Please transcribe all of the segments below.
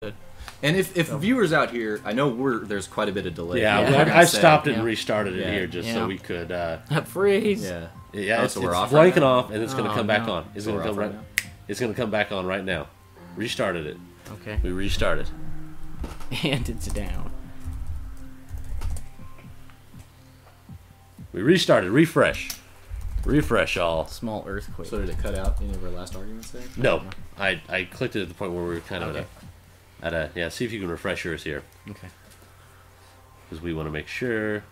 And if viewers out here, I know there's quite a bit of delay. Yeah, I stopped it and restarted it here just so we could freeze. Yeah, it's blanking off, and it's going to come back on. It's going to come It's going to come back on right now. Restarted it. Okay. We restarted. And it's down. We restarted. Refresh. Refresh all. Small earthquake. So did it cut out any of our last arguments there? No. I clicked it at the point where we were kind of see if you can refresh yours here. Okay. Because we want to make sure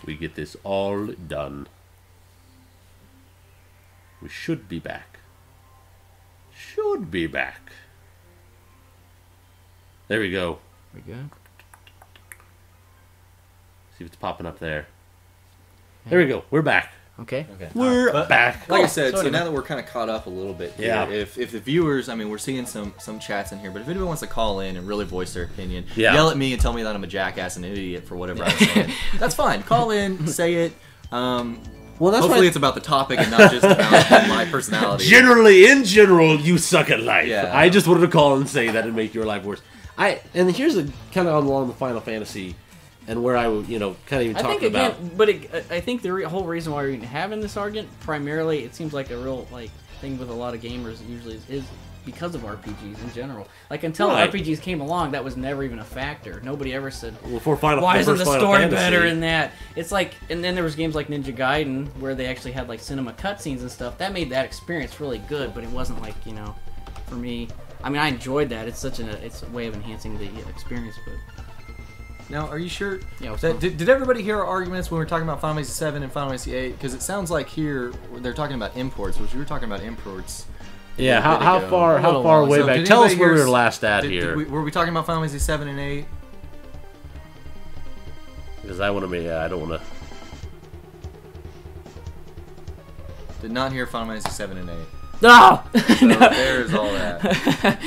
we get this all done. We should be back. Should be back. There we go. We good? See if it's popping up there. There we go. We're back. Okay. We're back. Like I said, so now that we're kind of caught up a little bit here, Yeah. if the viewers, I mean, we're seeing some chats in here, but if anyone wants to call in and really voice their opinion, yell at me and tell me that I'm a jackass and an idiot for whatever I'm saying, that's fine. Call in, say it. Well, that's hopefully it's about the topic and not just about my personality. In general, you suck at life. Yeah. I just wanted to call and say that and make your life worse. And here's a kind of along the Final Fantasy, and where I would, kind of even talk about. I think the whole reason why we're even having this argument, primarily, it seems like a real thing with a lot of gamers usually is because of RPGs in general. Like until RPGs came along, that was never even a factor. Nobody ever said, "Why isn't the story better in that?" It's like, and then there was games like Ninja Gaiden where they actually had like cinema cutscenes and stuff. That made that experience really good, but it wasn't like for me. I mean, I enjoyed that. It's it's a way of enhancing the experience, but. Now, are you sure? Yeah. Did everybody hear our arguments when we were talking about Final Fantasy 7 and Final Fantasy 8? Because it sounds like here they're talking about imports, which we were talking about imports. Yeah. How far away back? Tell us where we were last at here. Were we talking about Final Fantasy 7 and 8? Because I want to be. I don't want to. Did not hear Final Fantasy 7 and 8. No. So there's all that.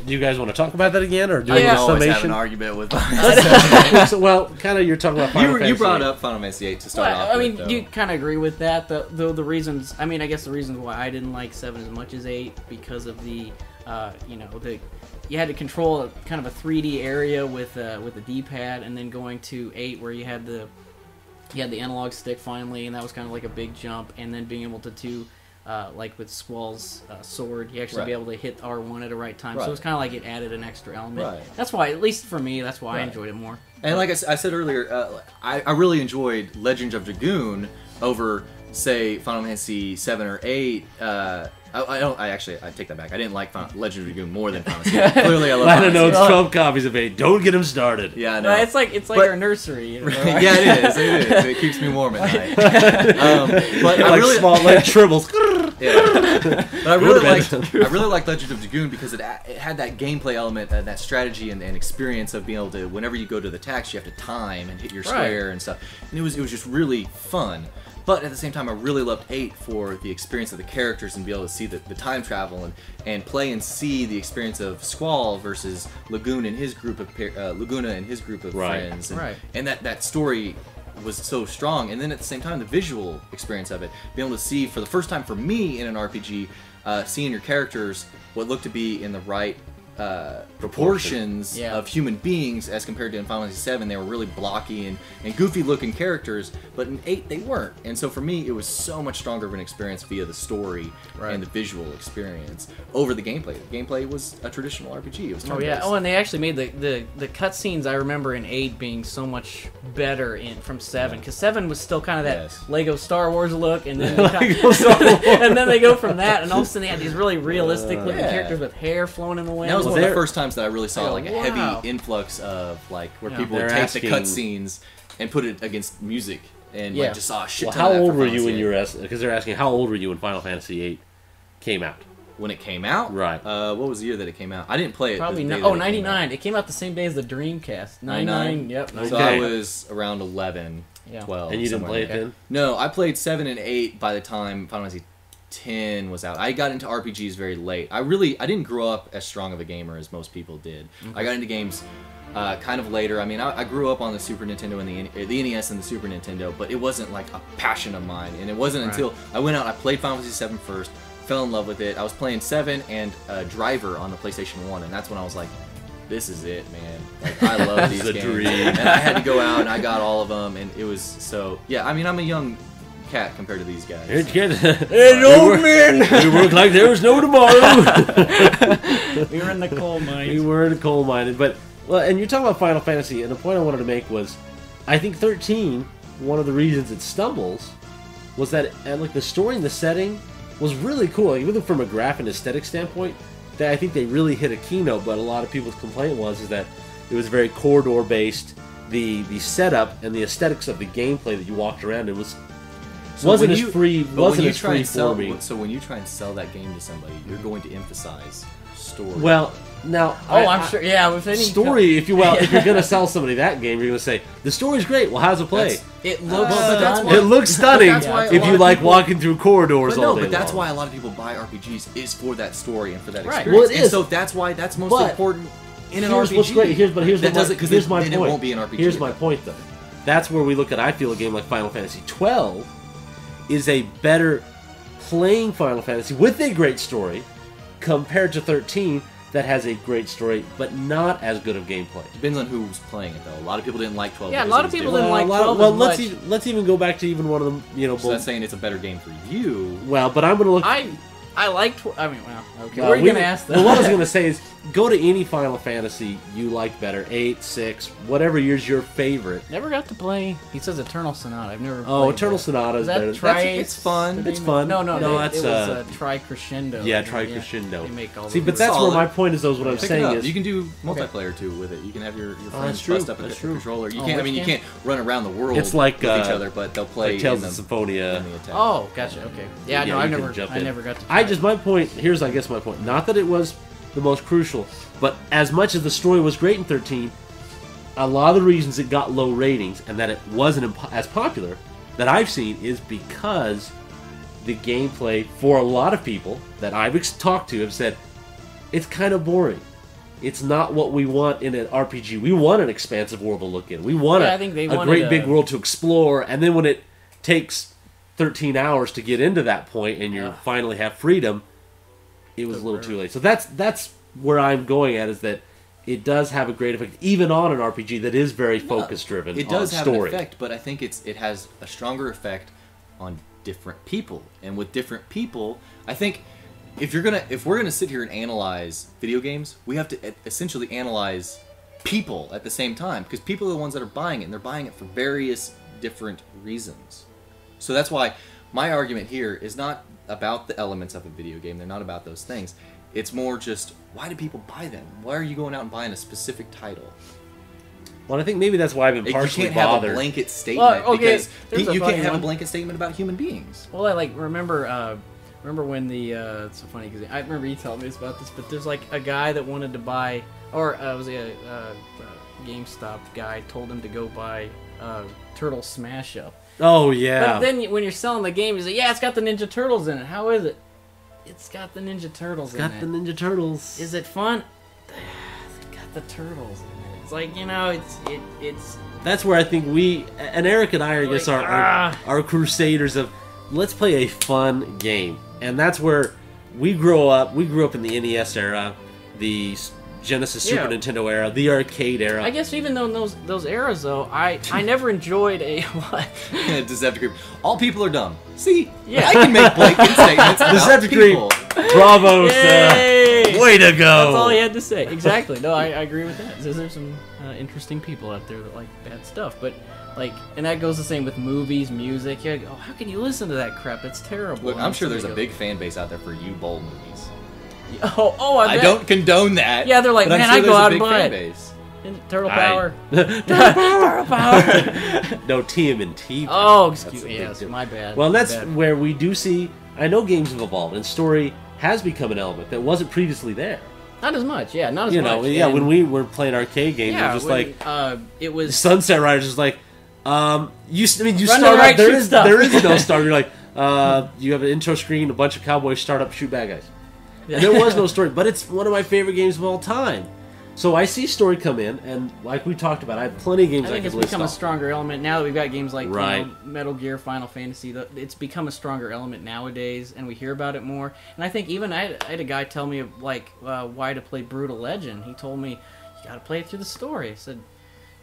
Do you guys want to talk about that again, or do I a always have summation? an argument with Final Fantasy 7. Well, kind of you're talking about Final Fantasy. You brought up Final Fantasy 8 to start off. I mean, with, you kind of agree with that. Though the reasons, I mean, I guess the reasons why I didn't like 7 as much as 8 because of the, you had to control kind of a 3D area with a D-pad, and then going to 8 where you had the analog stick finally, and that was kind of like a big jump, and then being able to do. Like with Squall's sword, you actually be able to hit R1 at the right time. So it's kind of like it added an extra element. Right. That's why, at least for me, that's why I enjoyed it more. And like I said earlier, I really enjoyed Legends of Dragoon over, say, Final Fantasy 7 or 8. I take that back. I didn't like Legend of Dragoon more than Final Fantasy 8. Clearly, I love Final Fantasy. It's 12 copies of 8. Don't get him started. Yeah, I know. It's like our nursery. Yeah, it is. It is. It keeps me warm at night. But I really small like tribbles. Yeah. But I really liked Legend of Dragoon because it had that gameplay element, that strategy and experience of being able to, whenever you go to the tax, you have to time and hit your square and stuff. And it was just really fun. But at the same time, I really loved 8 for the experience of the characters and be able to see the time travel and play and see the experience of Squall versus Laguna and his group of friends. And that story was so strong. And then at the same time, the visual experience of it, being able to see for the first time for me in an RPG, seeing your characters what looked to be in the right proportions of human beings as compared to in Final Fantasy 7. They were really blocky and goofy looking characters, but in 8 they weren't. And so for me, it was so much stronger of an experience via the story and the visual experience over the gameplay. The gameplay was a traditional RPG. It was turn-based. and they actually made the cutscenes, I remember in 8 being so much better from 7, because 7 was still kind of that Lego Star Wars look, and then and then they go from that, and all of a sudden they had these really realistic looking characters with hair flowing in the wind. That was one of the first times that I really saw a heavy influx of where people would take the cutscenes and put it against music and just saw a shit ton how of that old for were Final you when Fantasy you were because they're asking how old were you when Final Fantasy 8 came out? When it came out? Right. What was the year that it came out? I didn't play it. Probably 99. It came out the same day as the Dreamcast. 99. Yep. So I was around 11, 12. And you didn't play it then? No, I played 7 and 8 by the time Final Fantasy 10 was out. I got into RPGs very late. I didn't grow up as strong of a gamer as most people did. I got into games kind of later. I mean, I grew up on the Super Nintendo and the NES and the Super Nintendo, but it wasn't like a passion of mine. And it wasn't until I went out, I played Final Fantasy 7 first, fell in love with it. I was playing 7 and Driver on the PlayStation 1, and that's when I was like, this is it, man. Like, I love these games. Dream. And I had to go out and I got all of them, and it was so, yeah, I mean, I'm a young cat compared to these guys. Hey, old man! We work like there was no tomorrow. We were in the coal mine. We were in the coal mine. But, well, and you're talking about Final Fantasy, and the point I wanted to make was, I think 13, one of the reasons it stumbles, was that like the story and the setting was really cool. Even from a graphic and aesthetic standpoint, I think they really hit a keynote, but a lot of people's complaint was that it was very corridor based. The setup and the aesthetics of the gameplay that you walked around in wasn't as free for me. So when you try and sell that game to somebody, you're going to emphasize story. Well, now I'm sure. Yeah, with any story. If you're going to sell somebody that game, you're going to say the story's great. Well, how's it play? It looks stunning. It looks stunning if you like walking through corridors all day long. But that's why a lot of people buy RPGs is for that story and for that experience. Well, it is. And so that's why that's most important in an RPG. What's great. Here's my point. It won't be an RPG. Here's my point, though. That's where we look at. I feel a game like Final Fantasy 12 is a better playing Final Fantasy with a great story compared to 13. That has a great story, but not as good of gameplay. Depends on who's playing it, though. A lot of people didn't like 12. Yeah, a lot of people didn't like 12 Well, let's even go back to even one of them. So that's saying it's a better game for you. Well, but I'm going to look. I like. I mean, well, okay. What are you going to ask them? Well, what I was going to say is go to any Final Fantasy you like better, 8, 6, whatever year's your favorite. Never got to play. He says Eternal Sonata. I've never. Oh, played Eternal Sonata is better. It's fun. It's fun. No, that's it was Tri-Crescendo. Yeah, Tri-Crescendo. They make all See, but that's where my point is. Though, what I'm saying is you can do multiplayer too with it. You can have your friends bust up a controller. You can't. I mean, you can't run around the world. It's like with each other, but they'll play like Tales of Symphonia. Oh, gotcha. Okay. Yeah, no, I never got to. My point. Here's, I guess, my point. Not that it was the most crucial, but as much as the story was great in 13, a lot of the reasons it got low ratings and that it wasn't as popular that I've seen is because the gameplay, for a lot of people that I've talked to, have said it's kind of boring. It's not what we want in an RPG. We want an expansive world to look in. We want a great big world to explore, and then when it takes 13 hours to get into that point and you finally have freedom, it was a little too late. So that's where I'm going at, is that it does have a great effect, even on an RPG that is very focus-driven. It does have an effect, but I think it has a stronger effect on different people. And with different people, I think if we're gonna sit here and analyze video games, we have to essentially analyze people at the same time, because people are the ones that are buying it, and they're buying it for various different reasons. So that's why my argument here is not about the elements of a video game. They're not about those things. It's more just, why do people buy them? Why are you going out and buying a specific title? Well, I think maybe that's why I've been partially bothered. You can't have a blanket statement, because you can't have a blanket statement about human beings. Well, I remember when the it's so funny because I remember you telling me about this, but there's like a guy that wanted to buy, or was a GameStop guy told him to go buy Turtle Smash Up. Oh yeah. But then when you're selling the game, you say, "Yeah, it's got the Ninja Turtles in it. How is it?" It's got the Ninja Turtles in it. It's got the Ninja Turtles. Is it fun? It's got the turtles in it. It's like, it's. That's where I think we, and Eric and I, I guess, are crusaders of, let's play a fun game, and that's where we grew up. We grew up in the NES era, the Genesis, Super Nintendo era, the arcade era. I guess even though in those eras, though, I never enjoyed a what? Decepticon. All people are dumb. See, I can make blanket statements about people. Bravo, sir. Way to go. That's all he had to say. Exactly. No, I agree with that. There's some interesting people out there that like bad stuff, but and that goes the same with movies, music. You go, how can you listen to that crap? It's terrible. Look, I'm sure there's a big fan base out there for U-Bowl movies. I don't condone that. Yeah, they're like, man, I go out and buy it. Turtle Power. Turtle Power. No, TMNT. Oh, excuse me. Yes, my bad. Well, that's where we do see. I know games have evolved, and story has become an element that wasn't previously there. Not as much, not as much. When we were playing arcade games, it was just it was Sunset Riders is like, you start out, there is no start. You're like, you have an intro screen, a bunch of cowboys start up, shoot bad guys. And there was no story, but it's one of my favorite games of all time. So I see story come in, and like we talked about, I have plenty of games I think it's could list become a off. stronger element now that we've got games like Right. Metal Gear, Final Fantasy. It's become a stronger element nowadays, and we hear about it more. And I think even I had a guy tell me why to play Brutal Legend. He told me you got to play it through the story. I said,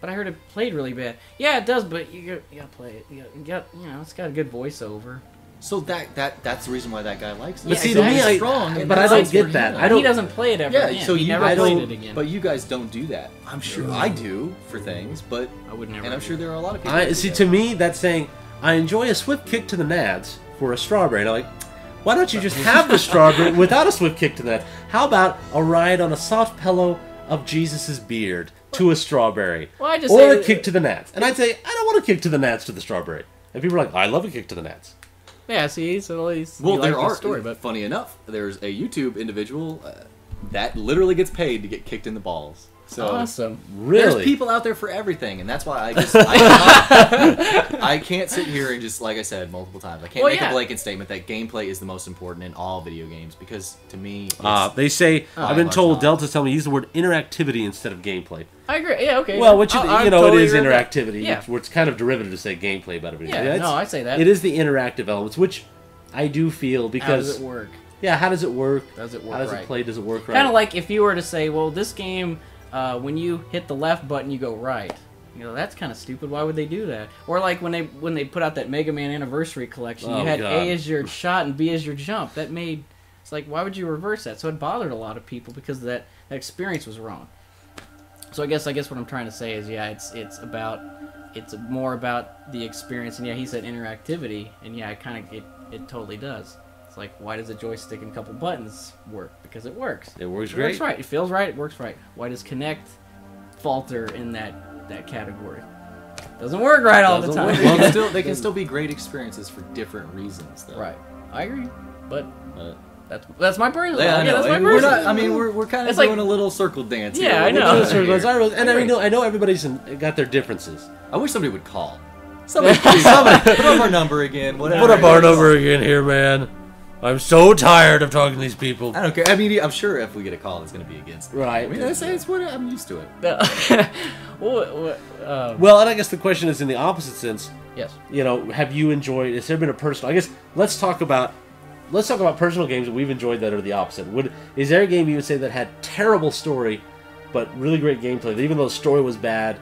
but I heard it played really bad. Yeah, it does, but you got to play it. You got it's got a good voiceover. So that's the reason why that guy likes it. But Yeah, see, exactly. to me, strong, but I don't get that. I don't. He doesn't play it ever Yeah, again. so he you never guys played don't- it again. But you guys don't do that. I'm sure I do for things, but I would never. and I'm do sure that. there are a lot of people. that do See, that. to me, that's saying I enjoy a swift kick to the nads for a strawberry. And I'm like, why don't you just have the strawberry without a swift kick to the nads? How about a ride on a soft pillow of Jesus's beard to a strawberry, Well, I just or say a kick to the nads? And I'd say I don't want a kick to the nads to the strawberry. And people are like, I love a kick to the nads. Yeah, see, so at least Well, you there like are. the story, but Funny enough, there's a YouTube individual that literally gets paid to get kicked in the balls. So awesome. Really? there's people out there for everything, and that's why I can't sit here and just, like I said multiple times, I can't Well, make yeah. a blanket statement that gameplay is the most important in all video games, because to me, it's, They say I've been much told not. Delta's telling me use the word interactivity instead of gameplay. I agree. Yeah, okay. Well, which I it totally is agree with that. interactivity, Yeah. which it's kind of derivative to say gameplay about everything. Yeah, It's- no, I say that. It is the interactive elements, which I do feel How because does it work? yeah, how does it work? Does it work How does right? it play? Does it work right? Kind of like if you were to say, well, this game, when you hit the left button, you go right. You know, that's kind of stupid. Why would they do that? Or like when they put out that Mega Man Anniversary Collection, Oh, you had God. A as your shot and B as your jump. That made it's like, why would you reverse that? So it bothered a lot of people because that experience was wrong. So I guess what I'm trying to say is, yeah, it's more about the experience, and yeah, he said interactivity, and yeah, it totally does. It's like, why does a joystick and a couple buttons work? Because it works. It works It great. works right. It feels right. It works right. Why does Kinect falter in that category? Doesn't work right all the Doesn't time. work. they can still be great experiences for different reasons, though. Right. I agree, but that's my personal. Yeah, I know. that's my And we're personal. not. I mean, we're kind of It's like- doing a little circle dance. Yeah, here. I know. And I know everybody's got their differences. I wish somebody would call. Somebody, please call. Put up our number again. Whatever. Put up our number again here, man. I'm so tired of talking to these people. I don't care. I mean, I'm sure if we get a call, it's going to be against. It. Right. I mean, it's what I'm used to it. Well, and I guess the question is in the opposite sense. yes. You know, have you enjoyed? Has there been a personal? I guess let's talk about personal games that we've enjoyed that are the opposite. Is there a game you would say that had terrible story, but really great gameplay? That even though the story was bad,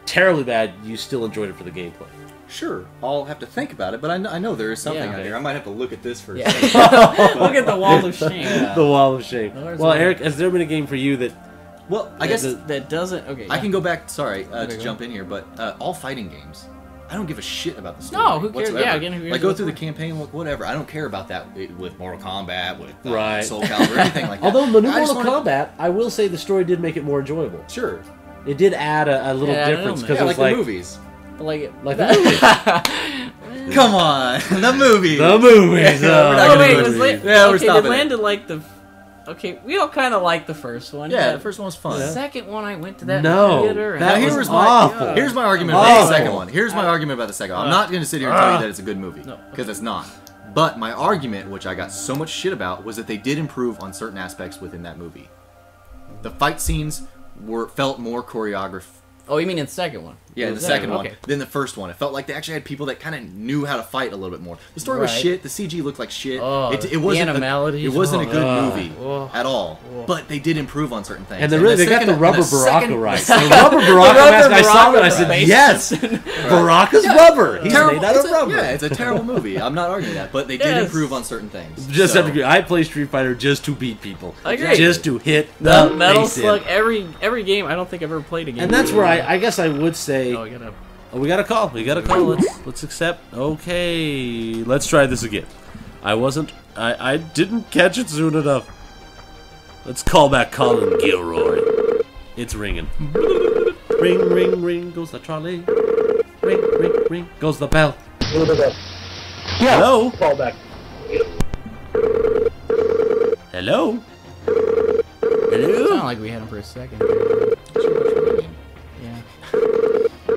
terribly bad, you still enjoyed it for the gameplay. Sure, I'll have to think about it, but I know there is something Yeah. out here. I might have to look at this for a Yeah. second. Look at the wall of shame. The wall of shame. There's Well, one. Eric, has there been a game for you that? Well, I guess That doesn't. Okay. I can go back. Sorry Okay, to go jump in here, but all fighting games. I don't give a shit about the story. No, who cares? whatsoever. Yeah, again, who cares like go about through the the campaign, whatever. I don't care about that with Mortal Kombat, with Right. Soul Calibur, anything like that. Although the new I just Mortal wanna- Kombat, I will say the story did make it more enjoyable. Sure. It did add a little Yeah, I don't difference know, because Yeah, it like was the like movies. like the movies. Come on, the movies. The movies. We're not Oh gonna wait, do was it. Landon? Yeah, we're okay, stopping did it. Landon like the? Okay, we all kind of like the first one. Yeah, but the first one was fun. The second one, I went to that No, theater. And that Now was here's awful. Here's my argument about the Awful. second one. Here's my argument about the second one. I'm not going to sit here and tell you that it's a good movie, No. because it's not. But my argument, which I got so much shit about, was that they did improve on certain aspects within that movie. The fight scenes felt more choreographed. Oh, you mean in the second one? Yeah, It the was second one. Okay. Then the first one. It felt like they actually had people that kind of knew how to fight a little bit more. The story was Right. shit. The CG looked like shit. Oh, it wasn't the animalities. It wasn't a good Oh. movie Oh. at all. Oh. But they did improve on certain things. And they got second- the rubber the second- Baraka right. The rubber Baraka mask. I saw it. and I said, Baraka yes, Baraka's rubber. He's Terrible. made out of It's a- rubber. Yeah, it's a terrible movie. I'm not arguing that, but they did Yes. improve on certain things. Just So- have to agree. I play Street Fighter just to beat people. I agree. Just to hit the Metal face in. Slug. Every game. I don't think I've ever played a game. And that's where I guess I would say. Oh, I gotta. Oh, we got a call. We got a call. Let's accept. Okay, let's try this again. I didn't catch it soon enough. Let's call back Colin Gilroy. It's ringing. Ring, ring, ring goes the trolley. Ring, ring, ring goes the bell. Hello. Call back. Hello. It Hello. sounded like we had him for a second. Yeah.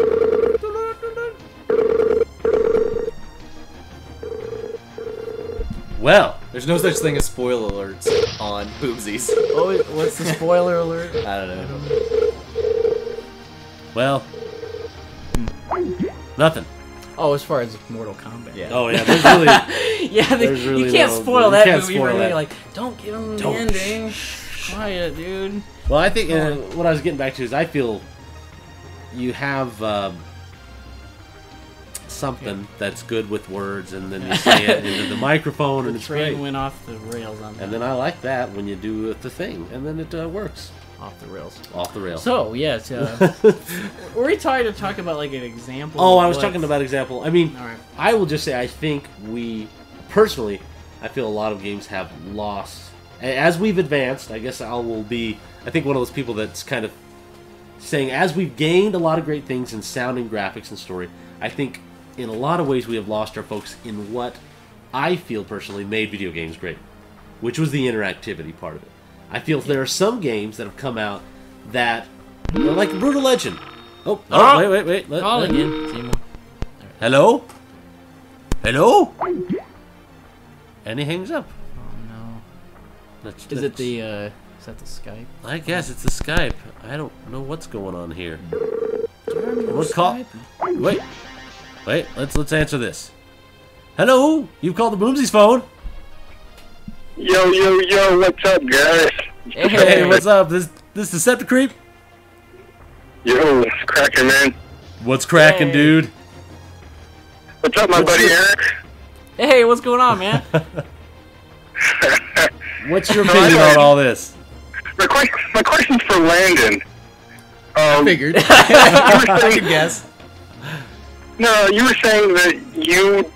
Well, There's no such thing as spoiler alerts on Boomzies. Oh, what's the spoiler alert? I don't know. Well, nothing. Oh, as far as Mortal Kombat. Yeah. Oh yeah, there's really Yeah, There's really you can't no- spoil you that can't movie. spoil Really, that. like, don't give him the Don't. ending. Quiet, dude. Well, I think what I was getting back to is I feel you have something that's good with words, and then you say it into the microphone, and The it's train great. went off the rails on that. And then I like that when you do the thing, and then it works Off the rails. off the rail. So, yes, were we trying to talk about, like, an example? Oh, of I was what- talking about example. I mean, All right. I will just say I think we, personally, I feel a lot of games have lost. As we've advanced, I guess I think one of those people that's kind of saying, as we've gained a lot of great things in sound and graphics and story, I think in a lot of ways we have lost our focus in what I feel personally made video games great, which was the interactivity part of it. I feel there are some games that have come out that, like Brutal Legend. Oh, wait. Call again. Seymour. Hello? Hello? And he hangs up. Oh, no. That's, Is that the Skype? I guess it's the Skype. I don't know what's going on here. Let's call. Wait. Let's answer this. Hello? You've called the Boomzies phone. Yo, what's up, guys? Hey, what's up? This Decepticreep? Yo, what's cracking, man? What's cracking, Hey. dude? What's up, my buddy Eric? Hey, what's going on, man? What's your opinion on all this? My question's for Landon. Figured. You were I saying, could guess. no, you were saying that you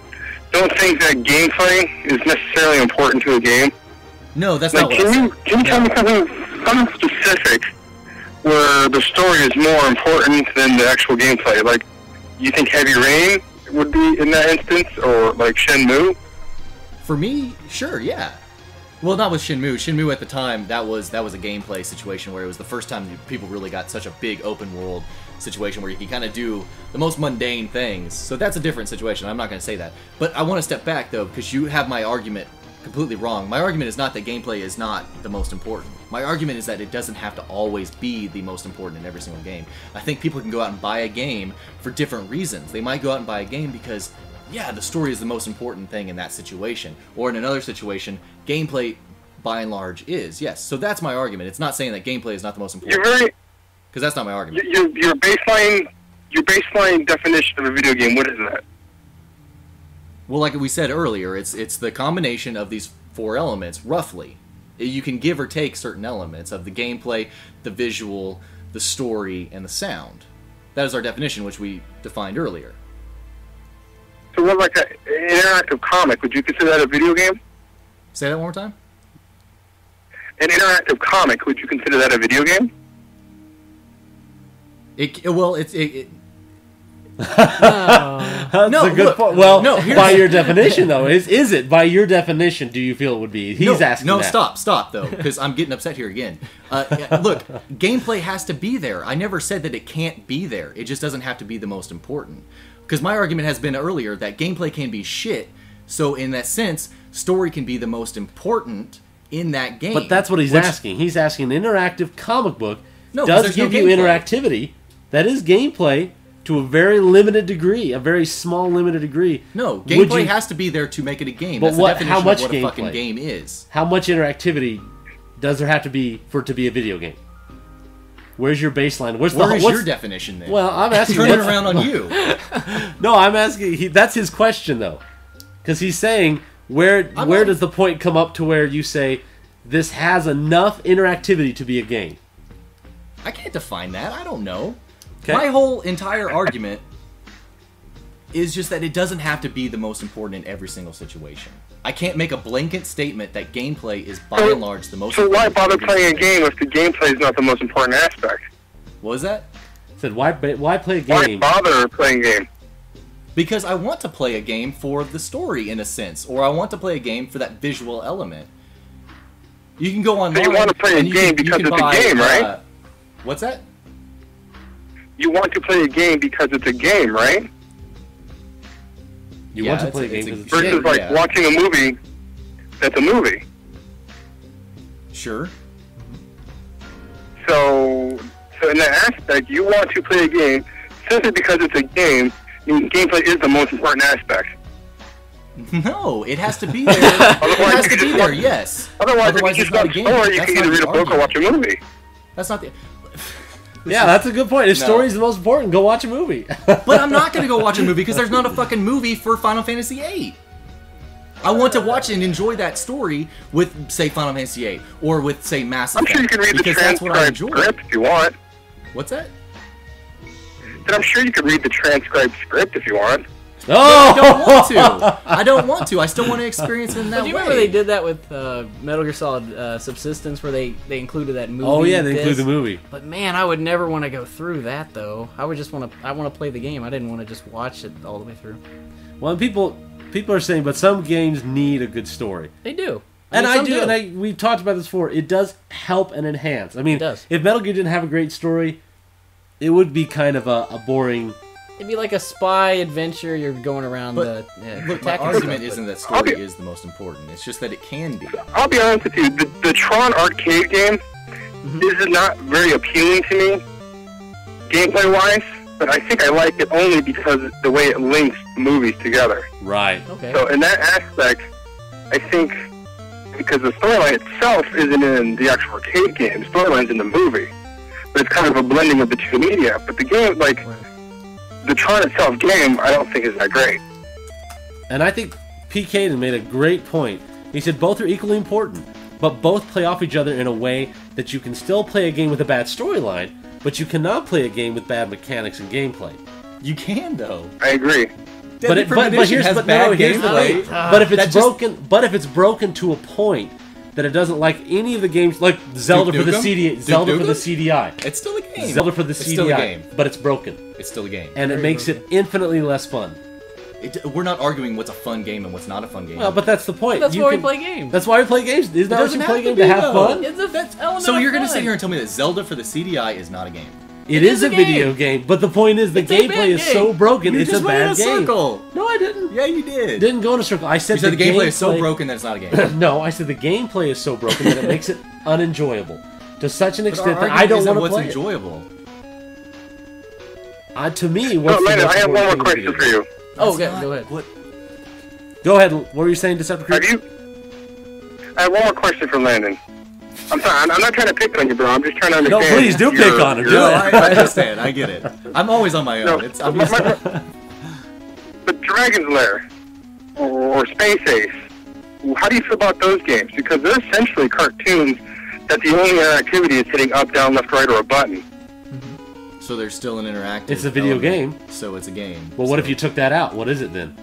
don't think that gameplay is necessarily important to a game. No, that's Like, not what I said. can you tell me something specific where the story is more important than the actual gameplay? Like, you think Heavy Rain would be in that instance, or like Shenmue? For me, sure, yeah. Well, not with Shenmue. Shenmue at the time, that was a gameplay situation where it was the first time people really got such a big open world situation where you can kind of do the most mundane things. So that's a different situation. I'm not going to say that. But I want to step back, though, because you have my argument completely wrong. My argument is not that gameplay is not the most important. My argument is that it doesn't have to always be the most important in every single game. I think people can go out and buy a game for different reasons. They might go out and buy a game because, yeah, the story is the most important thing in that situation. Or in another situation, gameplay, by and large, is. Yes, so that's my argument. It's not saying that gameplay is not the most important. You're very Because that's not my argument. your baseline definition of a video game. What is that? Well, like we said earlier, it's the combination of these four elements, roughly. You can give or take certain elements of the gameplay, the visual, the story, and the sound. That is our definition, which we defined earlier. So what, like an interactive comic, would you consider that a video game? Say that one more time? An interactive comic, would you consider that a video game? That's No, a good look, point. Well, no, here's- by your definition, though, is it by your definition? Do you feel it would be? He's asking. No, that. stop, though, because I'm getting upset here again. Look, gameplay has to be there. I never said that it can't be there. It just doesn't have to be the most important. Because my argument has been earlier that gameplay can be shit. So in that sense, story can be the most important in that game. But that's what he's which- asking. He's asking an interactive comic book No, 'cause does there's no give you gameplay. interactivity. That is gameplay to a very limited degree, a very small limited degree. No, Would gameplay you- has to be there to make it a game. But That's what- the how definition much of what a fucking gameplay? game is. How much interactivity does there have to be for it to be a video game? Where's your baseline? Where's your definition then? Well, I'm asking. Turn it what's- around on you. No, I'm asking. That's his question, though, because he's saying where does the point come up to where you say this has enough interactivity to be a game? I can't define that. I don't know. Okay. My whole entire argument is just that it doesn't have to be the most important in every single situation. I can't make a blanket statement that gameplay is by and large the most So why important. bother in every playing a single game if the gameplay is not the most important aspect? What was that? Said why play a Why game? bother playing a game? Because I want to play a game for the story in a sense, or I want to play a game for that visual element. You can go online. So you want to play a and you game can- you because can it's a buy, game, right? What's that? You want to play a game because it's a game, right? You Yeah, want to it's play a- a game it's a- because it's Versus a game. like yeah. watching a movie that's a movie. Sure. So in that aspect, you want to play a game simply because it's a game. I mean, gameplay is the most important aspect. No, it has to be there. It has to be there, yes. Otherwise if you it's just not watch a game. story, you That's can not either read a the book or watch a movie. That's not the... Yeah, that's a good point. If No. story's the most important, go watch a movie. But I'm not going to go watch a movie because there's not a fucking movie for Final Fantasy VIII. I want to watch and enjoy that story with, say, Final Fantasy VIII or with, say, Mass I'm Effect. sure you can read the because that's what I transcribed enjoy. script if you want. What's that? Then I'm sure you could read the transcribed script if you want. Oh! I don't want to. I don't want to. I still want to experience it in that Do you way. remember they did that with Metal Gear Solid Subsistence, where they included that movie? Oh yeah, they include disc? the movie. But man, I would never want to go through that though. I would just want to play the game. I didn't want to just watch it all the way through. Well, people are saying, but some games need a good story. They do. And mean, I some do, and we've talked about this before. It does help and enhance. I mean, It does. if Metal Gear didn't have a great story, it would be kind of a boring. It'd be like a spy adventure. You're going around But look, my attacking argument stuff, isn't but- that story is the most important. It's just that it can be. I'll be honest with you, the Tron arcade game, this is not very appealing to me, gameplay-wise, but I think I like it only because of the way it links movies together. Right. Okay. So in that aspect, I think, because the storyline itself isn't in the actual arcade game, the storyline's in the movie, but it's kind of a blending of the two media. But the game, like, the Tron itself game, I don't think is that great. And I think PK made a great point. He said both are equally important, but both play off each other in a way that you can still play a game with a bad storyline, but you cannot play a game with bad mechanics and gameplay. You can, though. I agree. Deadly Premonition has bad here's the gameplay. thing. But if that it's just- broken, but if it's broken to a point that it doesn't like any of the games, like Zelda Duke for the Nukem? CD, Duke Zelda for the Nukem? CDI, It's still a game. Zelda for the It's still a CDI, game. but it's broken, It's still a game. and it makes it infinitely less fun. We're not arguing what's a fun game and what's not a fun game. Well, but that's the point. That's You why we can- play games. That's why we play games. Isn't that what doesn't you play have to games to be, have though. fun? It's a element so of you're going to fun. sit here and tell me that Zelda for the CDI is not a game? It is a video game, but the point is the It's a gameplay bad is so game. broken. You It's just a went in bad a game. circle. No, I didn't. Yeah, you did. Didn't go in a circle. I said, You said the gameplay is so broken that it's not a game. No, I said the gameplay is so broken that it makes it unenjoyable to such an But our extent that I argument don't isn't want to what's play it. enjoyable. To me, No, what's the Landon, most I have one more important thing question in for video you. Oh, That's okay, not go ahead. What? games? Go ahead. What were you saying, Decepticon? Have you? I have one more question for Landon. I'm sorry, I'm not trying to pick on you, bro. I'm just trying to No, understand. please do pick your- on him. your- Do No, it. I understand. I get it. I'm always on my No, own. I'm just, but Dragon's Lair or Space Ace, how do you feel about those games? Because they're essentially cartoons that the only activity is hitting up, down, left, right, or a button. so there's still an interactive. It's a video element, game. So it's a game. Well, what So- if you took that out? What is it then?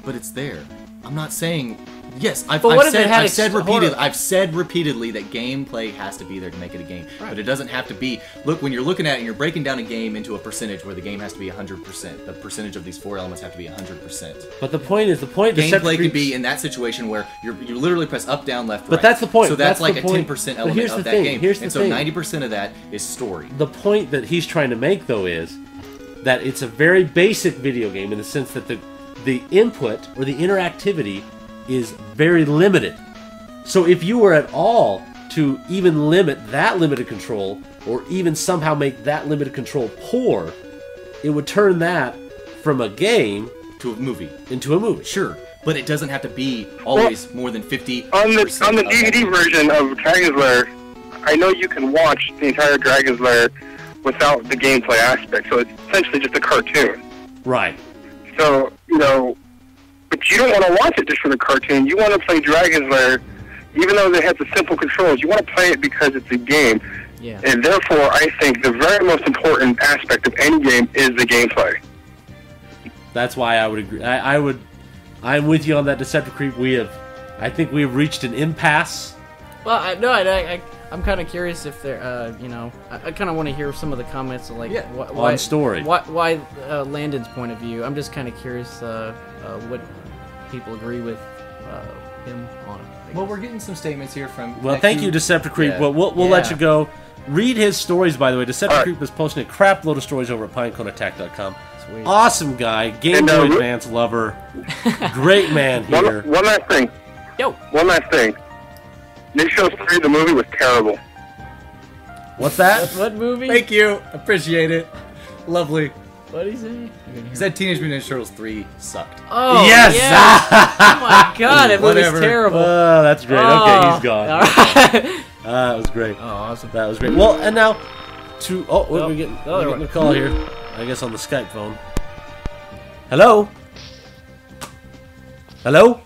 But it's there. I'm not saying. Yes, I've, But I've what if said, it had I've said hold repeatedly. on. I've said repeatedly that gameplay has to be there to make it a game. Right. But it doesn't have to be. Look, when you're looking at it and you're breaking down a game into a percentage, where the game has to be 100%. The percentage of these four elements have to be 100%. But the point is, Gameplay Decepticon- could be in that situation where you literally press up, down, left, right. But that's the point. So that's, That's like the a point. 10% But element here's of the that thing. game. Here's the and so thing. 90% of that is story. The point that he's trying to make, though, is that it's a very basic video game in the sense that the input or the interactivity is very limited. So if you were at all to even limit that limited control, or even somehow make that limited control poor, it would turn that from a game To a movie. into a movie. Sure. But it doesn't have to be always more than 50%. On the of that DVD game. version of Dragon's Lair, I know you can watch the entire Dragon's Lair without the gameplay aspect, so it's essentially just a cartoon. Right. So, but you don't want to watch it just for the cartoon. You want to play Dragon's Lair, even though it has the simple controls. You want to play it because it's a game. Yeah. And therefore, I think the very most important aspect of any game is the gameplay. That's why I would agree. I'm with you on that, Decepticon. I think we have reached an impasse. Well, I'm kind of curious if they're, I kind of want to hear some of the comments, like, Yeah, on story. Why Landon's point of view. I'm just kind of curious what people agree with him on. I Well, guess. we're getting some statements here from. Well, thank you, Decepticon. Yeah. Well, we'll let Yeah. you go. Read his stories, by the way. Decepticon All right. was posting a crap load of stories over at PineConeAttack.com. Sweet. Awesome guy, Game And, Boy Ru- Advance lover, great man One here. last thing. Yo. One last thing. Ninja Turtles 3, the movie, was terrible. What's that? What movie? Thank you. Appreciate it. Lovely. What did he say? He said Teenage Mutant Ninja Turtles 3 sucked. Oh, Yes! yeah. Oh my god, that movie's Whatever. terrible. Oh, that's great. Okay, he's gone. All right. That was great. Oh, awesome. That was great. Well, and now to we're getting a call here. I guess on the Skype phone. Hello. Hello.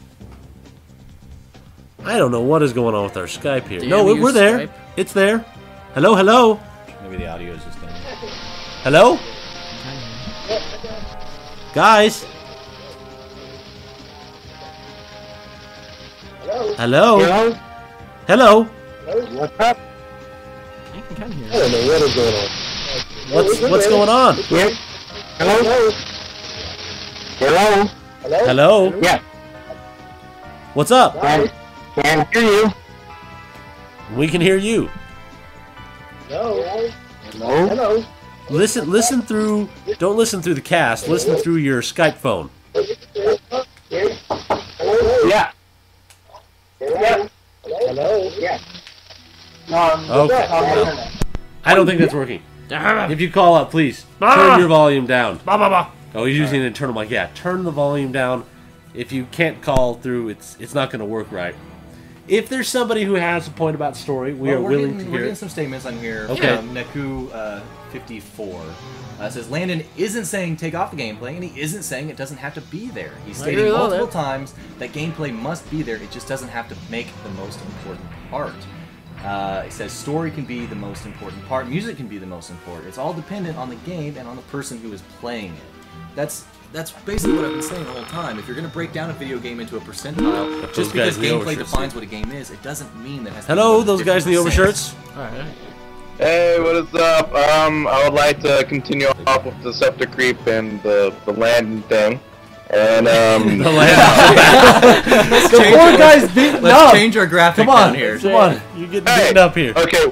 I don't know what is going on with our Skype here. Damn, No, you we're there. Skype. It's there. Hello, hello. Maybe the audio is just down. Hello. Guys. Hello. Hello? Hello. What's up? I can kind of hear I don't know what is going on. What's going on? Yeah. Hello? Hello? Hello. Yeah. What's up? Can't hear you. We can hear you. Hello? Hello? Listen through. Don't listen through the cast. Listen through your Skype phone. Yeah. Yeah. Hello? Yeah. Okay. I don't think that's working. If you call up, please turn your volume down. Oh, he's using an internal mic. Yeah, turn the volume down. If you can't call through, it's not going to work right. If there's somebody who has a point about story, we are willing to We're hear getting it. some statements on here Okay. from Neku54. Says Landon isn't saying take off the gameplay, and he isn't saying it doesn't have to be there. He's stating agree with all multiple that. times that gameplay must be there. It just doesn't have to make the most important part. He says story can be the most important part. Music can be the most important. It's all dependent on the game and on the person who is playing it. That's basically what I've been saying the whole time. If you're going to break down a video game into a percentile, Those just guys because in the gameplay overshirts defines what a game is, it doesn't mean that it has to Hello, be those guys in the different overshirts. All right. Hey, what is up? I would like to continue off with the Scepter Creep and the Landon thing. And, The poor guy's beaten Let's up. change our graphic Come on, down here. come on. You're getting Hey. beaten up here. okay,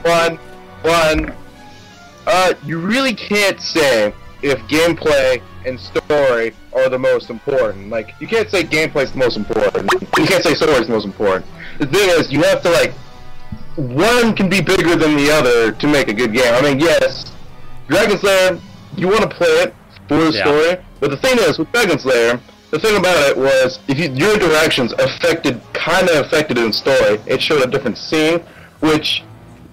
you really can't say if gameplay and story are the most important. Like, you can't say gameplay's the most important. You can't say story's the most important. The thing is, you have to, like, one can be bigger than the other to make a good game. I mean, yes, Dragon Slayer, you want to play it for the story, but the thing is, with Dragon Slayer, the thing about it was, if your interactions kind of affected in story. It showed a different scene, which,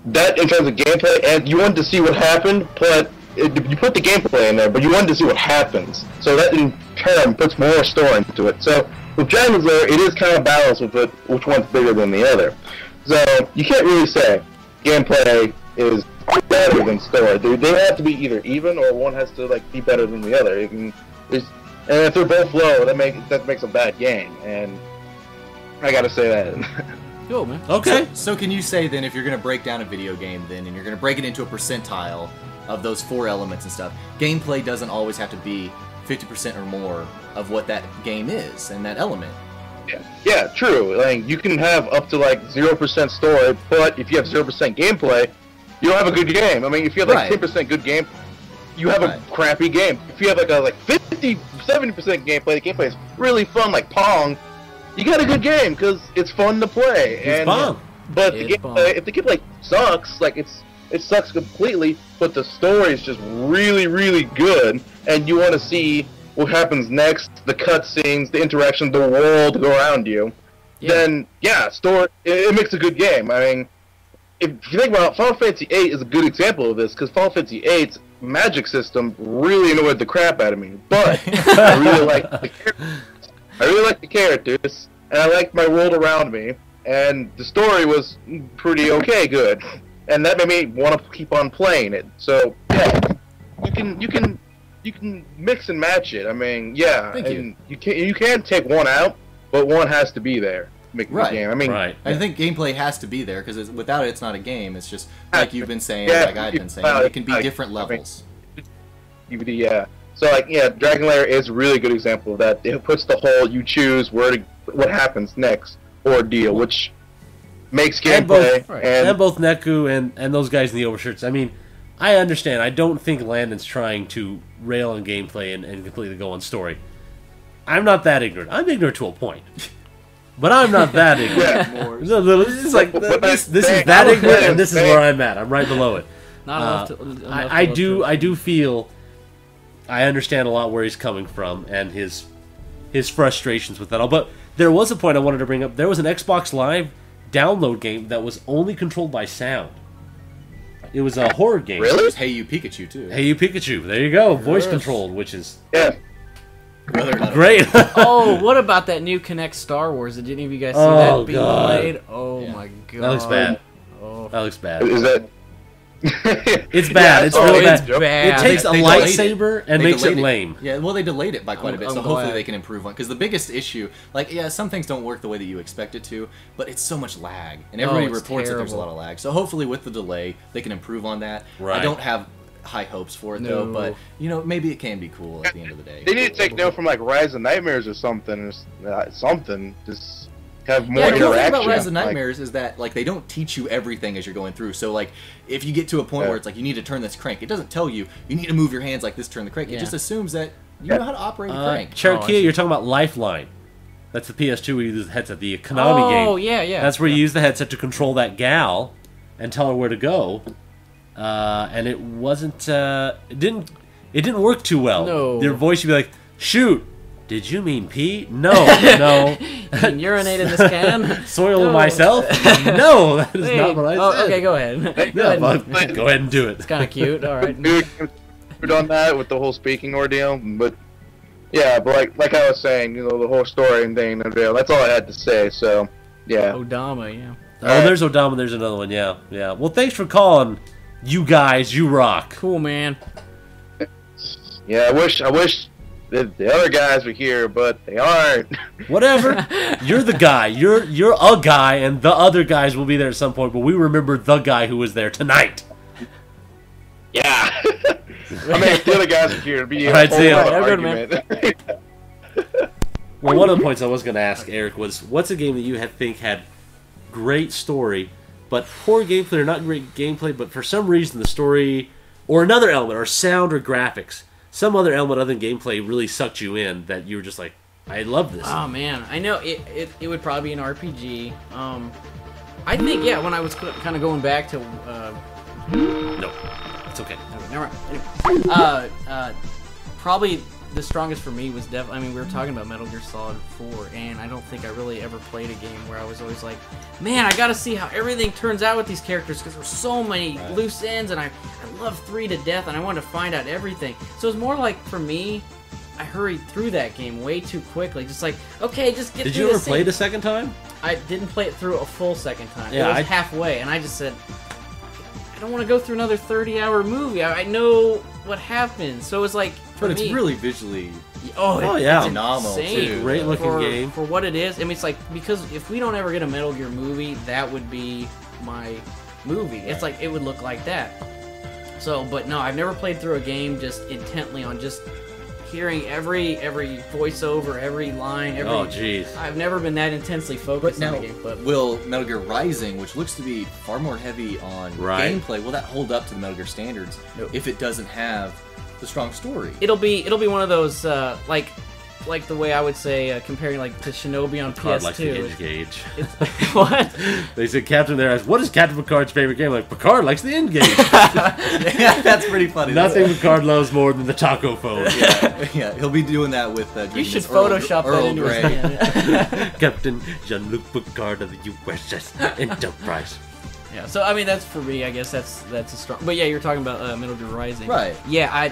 that in terms of gameplay, and you wanted to see what happened, but you put the gameplay in there, but you wanted to see what happens. So that in turn puts more story into it. So with Dragon Slayer, it is kind of balanced with which one's bigger than the other. So you can't really say gameplay is better than story. They have to be either even, or one has to be better than the other. And if they're both low, that makes a bad game. And I gotta say that. Cool, man. Okay. So can you say then, if you're going to break down a video game then, and you're going to break it into a percentile of those 4 elements and stuff, gameplay doesn't always have to be 50% or more of what that game is and that element. Yeah, true. Like, you can have up to 0% story, but if you have 0% gameplay, you don't have a good game. I mean, if you have 10% good game, you have a crappy game. If you have a 50, 70% gameplay, the gameplay is really fun, like Pong, you got a good game because it's fun to play. It's Pong. But if the gameplay sucks, it sucks completely, but the story is just really, really good, and you want to see what happens next, the cutscenes, the interaction, the world around you, then, story, it makes a good game. I mean, if you think about it, Final Fantasy VIII is a good example of this, because Final Fantasy VIII's magic system really annoyed the crap out of me, but I really like the characters. I really like the characters, and I liked my world around me, and the story was pretty good, and that made me want to keep on playing it. So yeah, you can mix and match it. I mean, you can take one out, but one has to be there to make the game. I mean, I think gameplay has to be there because without it, it's not a game. It's just like you've been saying, like I've been saying, it can be different levels. Yeah. So Dragon Lair is a really good example of that. It puts the whole you choose what happens next ordeal, which makes gameplay and both Neku and those guys in the overshirts. I mean, I understand. I don't think Landon's trying to rail on gameplay and completely go on story. I'm not that ignorant. I'm ignorant to a point. But I'm not that ignorant. It's like this is that ignorant, and this is where I'm at. I'm right below it. Not enough I do feel I understand a lot where he's coming from and his frustrations with that all. But there was a point I wanted to bring up. There was an Xbox Live download game that was only controlled by sound. It was a horror game. Really? It was Hey You Pikachu too. Hey You Pikachu. There you go. Voice controlled, which is great. Oh, what about that new Kinect Star Wars? Did any of you guys see that being played? Oh my god. That looks bad. Oh. That looks bad. Is that? It's bad. It's really bad. It takes a lightsaber and makes it lame. Yeah, well, they delayed it by quite a bit, so hopefully they can improve on. Because the biggest issue, some things don't work the way that you expect it to, but it's so much lag, and everybody reports that there's a lot of lag. So hopefully, with the delay, they can improve on that. Right. I don't have high hopes for it though, but maybe it can be cool at the end of the day. They need to take note from like Rise of Nightmares or something. Something just. Have more the thing about interaction. Rise of Nightmares is that they don't teach you everything as you're going through. So if you get to a point where it's you need to turn this crank, it doesn't tell you need to move your hands like this, turn the crank. It just assumes that you know how to operate a crank. Cherokee, you're talking about Lifeline. That's the PS2 where you use the headset, the Konami game. Oh yeah. That's where you use the headset to control that gal and tell her where to go. And it wasn't. It didn't work too well. No. Your voice would be like, "Shoot. Did you mean pee? No, no. Urinate in this can? Soil myself? No, that is not what I said. Okay, go ahead. Go ahead and do it. It's kind of cute. All right. On that with the whole speaking ordeal, but yeah, but like I was saying, the whole story and thing. That's all I had to say. So yeah. Odama, yeah. Oh, there's Odama. There's another one. Yeah, yeah. Well, thanks for calling. You guys, you rock. Cool, man. Yeah, I wish the other guys were here, but they aren't. Whatever. You're the guy. You're a guy, and the other guys will be there at some point. But we remember the guy who was there tonight. Yeah. I mean, if the other guys are here, it'd be a whole argument. Well, one of the points I was going to ask Eric was, what's a game that you think had great story, but poor gameplay, or not great gameplay, but for some reason the story, or another element, or sound, or graphics, some other element other than gameplay really sucked you in that you were just like, I love this. Oh man, I know it would probably be an RPG. I think when I was kind of going back to no, it's okay. Never mind. Probably the strongest for me was definitely. I mean, we were talking about Metal Gear Solid 4, and I don't think I really ever played a game where I was always like, man, I gotta see how everything turns out with these characters because there's so many loose ends, and I love 3 to death, and I wanted to find out everything. So it's more like, for me, I hurried through that game way too quickly. Just like, okay, just get through this. Did you ever play it a second time? I didn't play it through a full second time. Yeah, it was halfway, and I just said, I don't want to go through another 30-hour movie. I know what happens. So it was like, but it's really visually yeah, phenomenal too. Great looking game for what it is. I mean, it's like, because if we don't ever get a Metal Gear movie, that would be my movie. Right. It's like, it would look like that. So, but no, I've never played through a game just intently on just hearing every voiceover, every line, every... Oh, jeez. I've never been that intensely focused on a game. But will Metal Gear Rising, which looks to be far more heavy on gameplay, will that hold up to the Metal Gear standards if it doesn't have the strong story? It'll be one of those like the way I would say comparing to Shinobi on Picard PS2. Likes the End Gauge. What? They said Captain there asked, what is Captain Picard's favorite game? Like, Picard likes the End Gauge. Yeah, that's pretty funny. Nothing Picard loves more than the taco phone. Yeah, he'll be doing that with you should Photoshop that into his hand. Captain Jean-Luc Picard of the USS Enterprise. Yeah, so I mean that's for me. I guess that's a strong. But yeah, you're talking about Metal Gear Rising, right? Yeah, I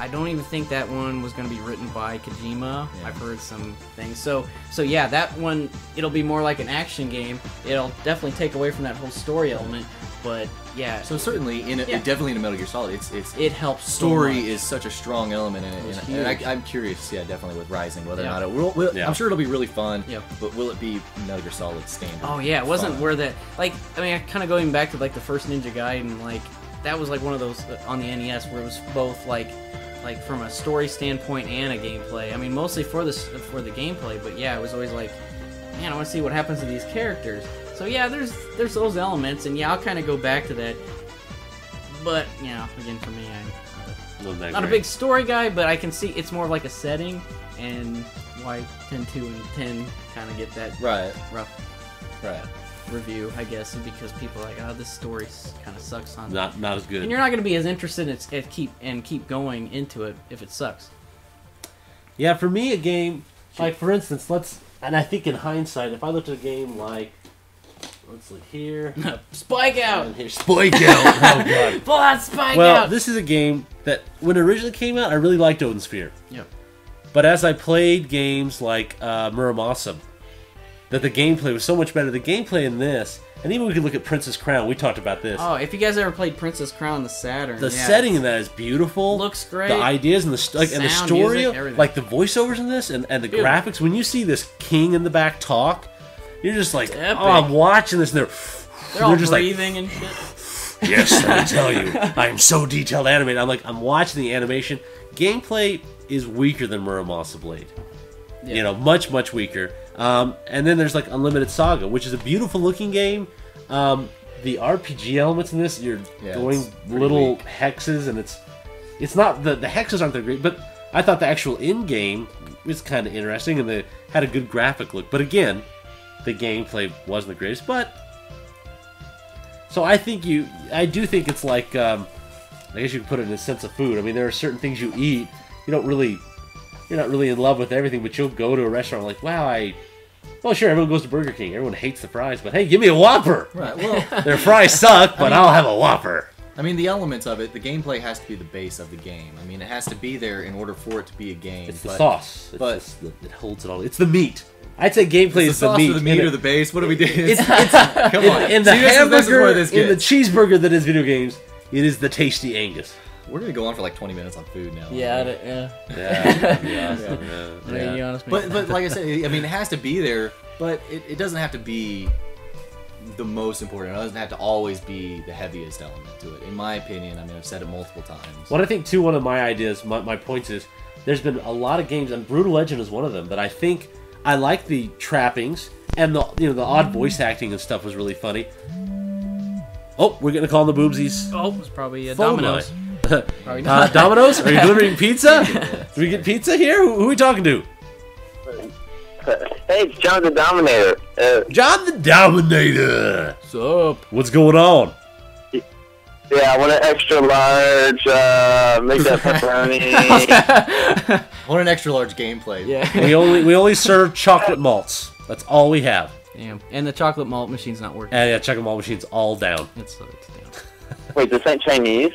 don't even think that one was going to be written by Kojima. Yeah. I've heard some things. So yeah, that one, it'll be more like an action game. It'll definitely take away from that whole story element. But yeah. So certainly, definitely in a Metal Gear Solid, it helps. Story so is such a strong element in it. And I'm curious, definitely with Rising, whether or not it will. I'm sure it'll be really fun. Yeah. But will it be Metal Gear Solid standard? Oh yeah, it wasn't where that. I mean, kind of going back to the first Ninja Gaiden, that was one of those on the NES where it was both like from a story standpoint and a gameplay. I mean, mostly for the gameplay, but yeah, it was always like, man, I want to see what happens to these characters. So yeah, there's those elements, and yeah, I'll kind of go back to that. But again, for me, I'm not a great. big story guy, but I can see it's more of like a setting, and why 10-2 and 10 kind of get that rough review, I guess, because people are like, oh, this story kind of sucks on not as good. and you're not going to be as interested in keep going into it if it sucks. Yeah, for me, a game like, for instance, and I think in hindsight, if I looked at a game like, let's look here, Spike out. Here, Spike out. Oh god. Pull that Spike out. Well, this is a game that when it originally came out, I really liked Odin Sphere. Yep. But as I played games like Muramasa, that the gameplay was so much better. The gameplay in this, and even we could look at Princess Crown. We talked about this. Oh, if you guys ever played Princess Crown, the Saturn, the setting in that is beautiful. Looks great. The ideas and and the Sound, story, music, everything. like the voiceovers in this, and the graphics. When you see this king in the back talk, you're just like, epic. oh, I'm watching this. And They're all just breathing and shit. Yes, let me tell you, I am so detailed animated. I'm watching the animation. Gameplay is weaker than Muramasa Blade. Yeah. Much weaker. And then there's like Unlimited Saga, which is a beautiful looking game. The RPG elements in this, you're going little hexes, and it's not the hexes aren't that great, but I thought the actual in game was kind of interesting, and they had a good graphic look. But again, the gameplay wasn't the greatest. But so I do think it's like I guess you could put it in a sense of food. I mean, there are certain things you eat you're not really in love with everything, but you'll go to a restaurant like, wow, well, sure, everyone goes to Burger King. Everyone hates the fries, but hey, give me a Whopper. Right. Well, their fries suck, but I'll have a Whopper. I mean, the elements of it, the gameplay has to be the base of the game. I mean, it has to be there in order for it to be a game. It's the sauce. But it holds it all. It's the meat. I'd say gameplay is the meat. Or the meat or the base? What do we do? Come on. In the hamburger, in the cheeseburger that is video games, it is the tasty Angus. We're gonna go on for like 20 minutes on food now. Yeah. But like I said, I mean, it has to be there, but it doesn't have to be the most important. It doesn't have to always be the heaviest element to it. In my opinion, I mean, I've said it multiple times. What I think too, one of my ideas, my points is, there's been a lot of games, and Brutal Legend is one of them, that I think I like the trappings and the odd voice acting and stuff was really funny. Oh, we're gonna call the Boomzies. Oh, it's probably phone Domino's. Domino's? Are you delivering pizza? Do we get pizza here? Who are we talking to? Hey, it's John the Dominator. John the Dominator. What's up? What's going on? Yeah, I want an extra large, make that pepperoni. I want an extra large gameplay. Yeah. We only serve chocolate malts. That's all we have. Damn. And the chocolate malt machine's not working. And yeah, chocolate malt machine's all down. It's down. Wait, this ain't Chinese?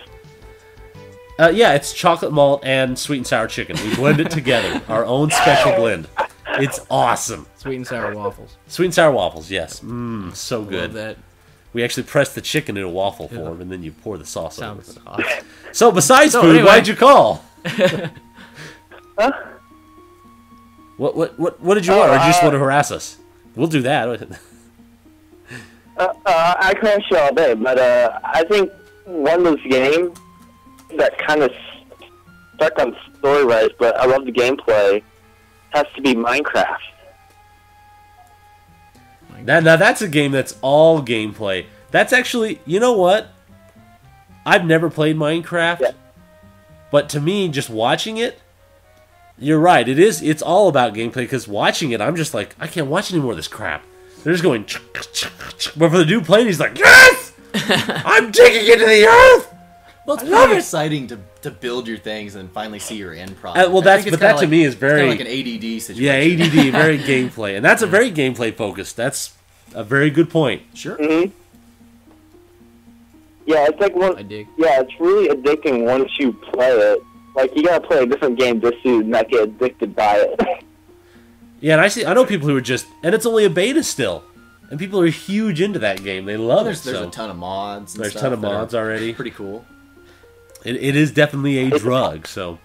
Yeah, it's chocolate malt and sweet and sour chicken. We blend it together. Our own special blend. It's awesome. Sweet and sour waffles. Sweet and sour waffles, yes. Mmm, so good. Love that. We actually press the chicken in a waffle form, and then you pour the sauce over it. Sounds awesome. So, besides food, anyway. why'd you call? Huh? What did you want, or did you just want to harass us? We'll do that. I crash you all day, but I think one of those games that kind of stuck on story-wise, but I love the gameplay, has to be Minecraft. Now that's a game that's all gameplay. That's actually, you know what? I've never played Minecraft, but to me, just watching it, you're right. It's all about gameplay, because watching it, I'm just like, I can't watch any more of this crap. They're just going, but for the dude playing, he's like, yes! I'm digging into the earth! Well, it's pretty exciting to build your things and finally see your end product. That to me is very like an ADD situation. Yeah, ADD, very gameplay, and that's a very gameplay focused. That's a very good point. Sure. Mm-hmm. Yeah, it's like one. I dig. Yeah, it's really addicting once you play it. Like, you gotta play a different game just to not get addicted by it. Yeah, and I know people who are just, and it's only a beta still, and people are huge into that game. They love it. There's a ton of mods. There's a ton of mods already. Pretty cool. It is definitely a drug. So,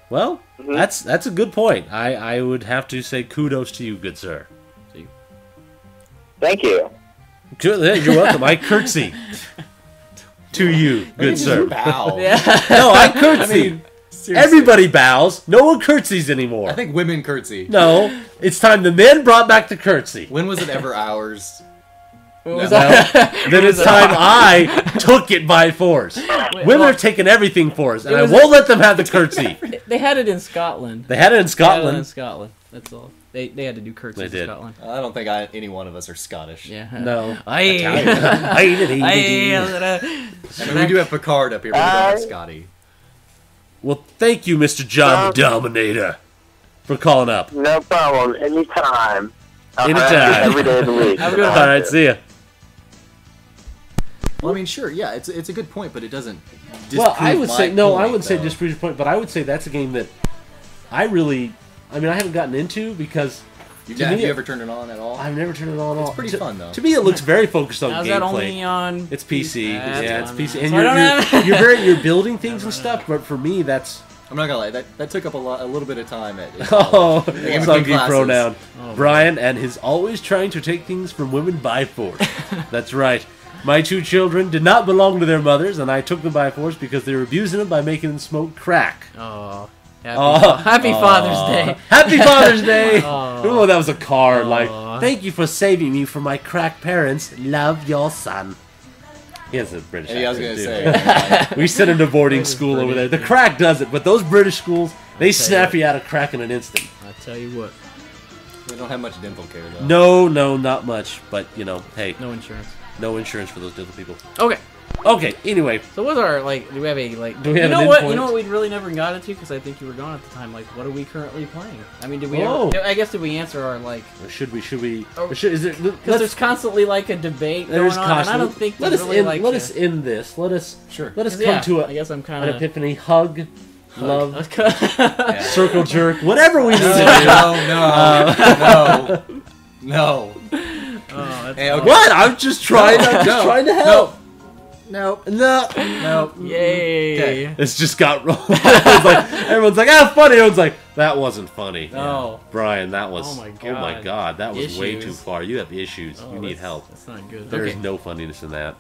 well, that's a good point. I would have to say kudos to you, good sir. Thank you. Good, you're welcome. I curtsy to you, good sir. Bow. No, I curtsy. Everybody bows. No one curtsies anymore. I think women curtsy. No, it's time the men brought back the curtsy. When was it ever ours? Was No. that? Then it's time I took it by force. Women well- are taking everything for us, and It I was- won't let them have the curtsy. They had it in Scotland. They had it in They had it in Scotland. Scotland. That's all. They had to do curtsies They in did. Scotland. I don't think any one of us are Scottish. Yeah. No. I Italian. I mean, we do have Picard up here, but we don't have Scotty. Well, thank you, Mr. John the Dominator, for calling up. No problem. Anytime. Anytime. Every day of the week. Have a good All right, see ya. Well, I mean, sure, yeah, it's a good point, but it doesn't. Well, I disprove would my say no. I point, would say though. disprove your point, but I would say that's a game that I really, I haven't gotten into because to Have me, you ever turned it on at all? I've never turned it on at all. It's pretty To- fun, though. To me, it looks very focused on How's gameplay. that only on? It's PC. That's Yeah, it's fine, PC, man. and So I don't have- you're building things and stuff. But for me, that's I'm not gonna lie, that took up a little bit of time at oh, between Sunky classes. pronoun. Oh, Brian and his always trying to take things from women by force. That's right. My 2 children did not belong to their mothers, and I took them by force because they were abusing them by making them smoke crack. Oh, Oh, happy Father's Day. Happy Father's Day! Aw. Oh, that was a card. Like, Aw. thank you for saving me from my crack parents. Love your son. He has a British Yeah, I was gonna accent, say. too. We sent him to boarding That is school over there. British. The crack does it, but those British schools, they tell snap you you out of crack in an instant. I tell you what, They don't have much dental care, though. No, not much. But, hey, no insurance. no insurance for those dental people. Okay, Okay, anyway. so what's our do we have a Do we have you know an what? endpoint? You know what we really never got into because I think you were gone at the time. Like, what are we currently playing? I mean, did we? Oh. Ever, I guess did we answer our like? Or should we? Oh, Or is there? Because there's constantly like a debate There's going on, and I constantly. don't think Let there's us really end. like Let us end this. Let us come yeah, to I guess I'm an kind of epiphany. Hug, love, Yeah. circle jerk, whatever we need to do. No. No. Oh, that's Hey, okay. What? I'm just trying. I'm just No. trying to help. No. No. No. Yay! Okay. It's just got rolled. Everyone's like, ah, funny. Everyone's like, that wasn't funny. No. Brian, that was. Oh my Oh my God. God, that was way Issues. too far. You have issues. Oh, you need that's- help. That's not good. There's okay. no funniness in that.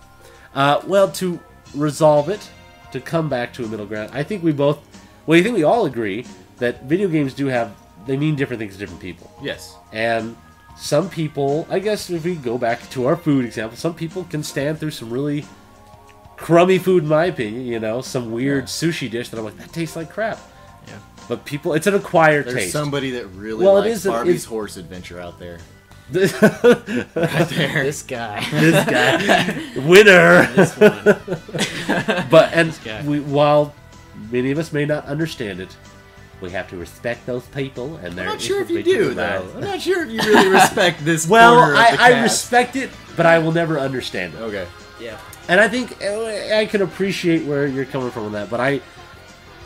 Well, to resolve it, to come back to a middle ground, I think we both. Well, I think we all agree that video games they mean different things to different people. Yes. And some people, I guess if we go back to our food example, some people can stand through some really crummy food in my opinion, some weird sushi dish that I'm like, that tastes like crap. Yeah. But people, it's an acquired There's taste. somebody that really Well, it likes is a- Barbie's it's- Horse Adventure out there. this Right there. This guy. guy, winner. This one. But guy. while many of us may not understand it, we have to respect those people and their I'm not sure if you individual do, though. rights. I'm not sure if you really respect this Well, corner of the I cast. respect it, but I will never understand it. Okay. Yeah. And I think I can appreciate where you're coming from on that, but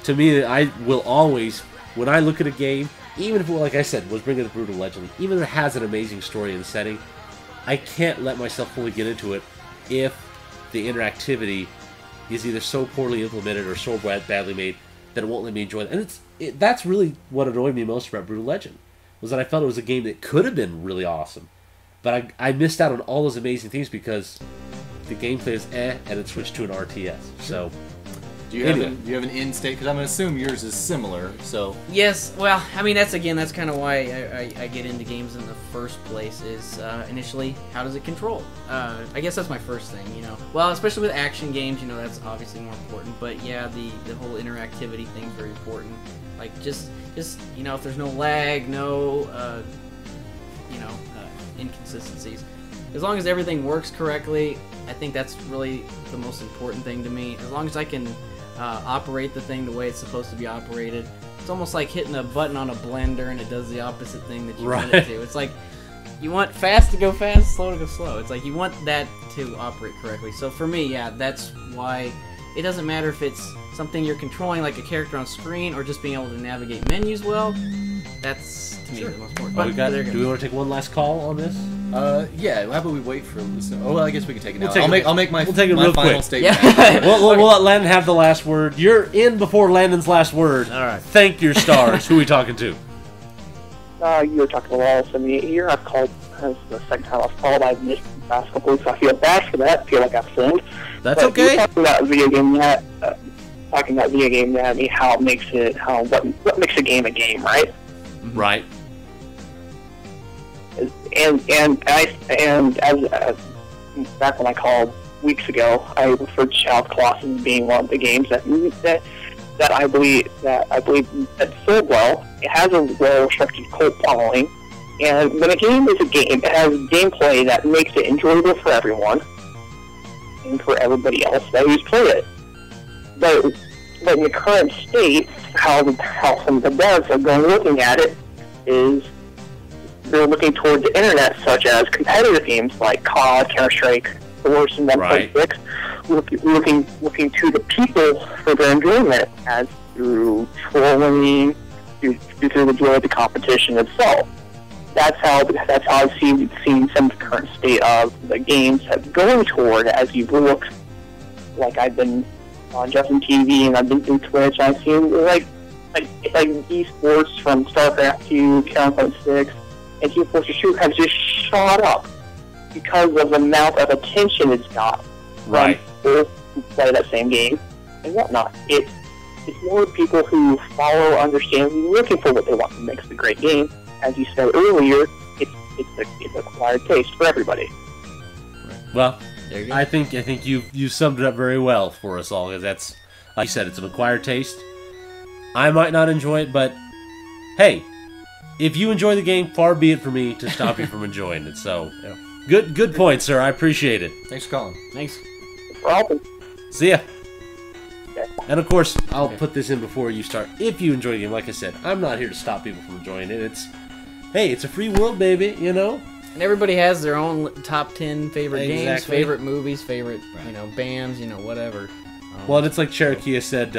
to me, I will always, when I look at a game, even if, like I said, was bringing the Brutal Legend, even if it has an amazing story and setting, I can't let myself fully get into it if the interactivity is either so poorly implemented or so badly made that it won't let me enjoy it. And that's really what annoyed me most about Brutal Legend, was that I felt it was a game that could have been really awesome, but I missed out on all those amazing things because the gameplay is and it switched to an RTS. So, Do you have an end state? Because I'm gonna assume yours is similar. So Yes, well, I mean, that's kind of why I get into games in the first place, is initially, how does it control? I guess that's my first thing, Well, especially with action games, that's obviously more important, but yeah, the whole interactivity thing is very important. Like, just if there's no lag, no, inconsistencies. As long as everything works correctly, I think that's really the most important thing to me. As long as I can operate the thing the way it's supposed to be operated. It's almost like hitting a button on a blender and it does the opposite thing that you want it to. It's like you want fast to go fast, slow to go slow. It's like you want that to operate correctly. So for me, yeah, that's why it doesn't matter if it's something you're controlling like a character on screen or just being able to navigate menus well. That's, to me, the most important. do But we want to take one last call on this? yeah. How about we wait for listen? Oh, well, I guess we can take it now. We'll take I'll make my we'll take it my real final quick. statement. Yeah. We'll let Landon have the last word. You're in before Landon's last word. All right. Thank your stars. Who are we talking to? You were talking to Wallace in the ear. I've called. This is the second time I've called. I've missed the past couple weeks. I feel bad for that. I feel like I've sinned. That's But you okay. were talking about video game that. Talking about video game that. How it makes it. What makes a game, right? back when I called weeks ago, I referred to Shadow of the Colossus as being one of the games that I believe that sold well. It has a well-respected cult following, and when a game is a game, it has gameplay that makes it enjoyable for everyone and for everybody else that who's played it. But in the current state, how some of the devs are going looking at it is they're looking toward the internet, such as competitive games like COD, Counter-Strike, Source, and 1.6, looking to the people for their enjoyment, as through trolling, through the joy of the competition itself. That's how I've seen some of the current state of the games going toward. As you look, like I've been on Justin TV and I've been through Twitch, I've seen like esports from StarCraft 2, Counter-Strike 6, and Team Fortress 2 have just shot up because of the amount of attention it's got from people who play that same game and whatnot. It's more people who follow, understand, looking for what they want to make a great game. As you said earlier, it's acquired taste for everybody. Well, I think you summed it up very well for us all, because that's, like you said, it's an acquired taste. I might not enjoy it, but hey, if you enjoy the game, far be it for me to stop you from enjoying it. So, good point, sir. I appreciate it. Thanks for calling. Thanks. No problem. See ya. Okay. And of course, I'll put this in before you start. If you enjoy the game, like I said, I'm not here to stop people from enjoying it. It's a free world, baby, you know? And everybody has their own top 10 favorite games, Exactly. favorite movies, favorite bands, whatever. Well, it's like Cherokee has said,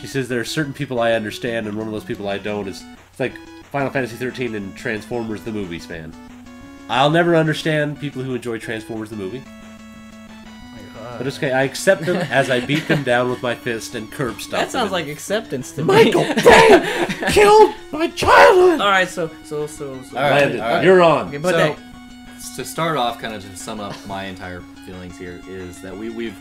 she says there are certain people I understand, and one of those people I don't is, it's like Final Fantasy 13 and Transformers the Movies fan. I'll never understand people who enjoy Transformers the movie. But it's okay, I accept them as I beat them down with my fist and curb stop That sounds like acceptance to me. Michael Bay killed my childhood! Alright, so. All right, Landon, all right. you're on. Okay, but So, to start off, kind of to sum up my entire feelings here, is that we've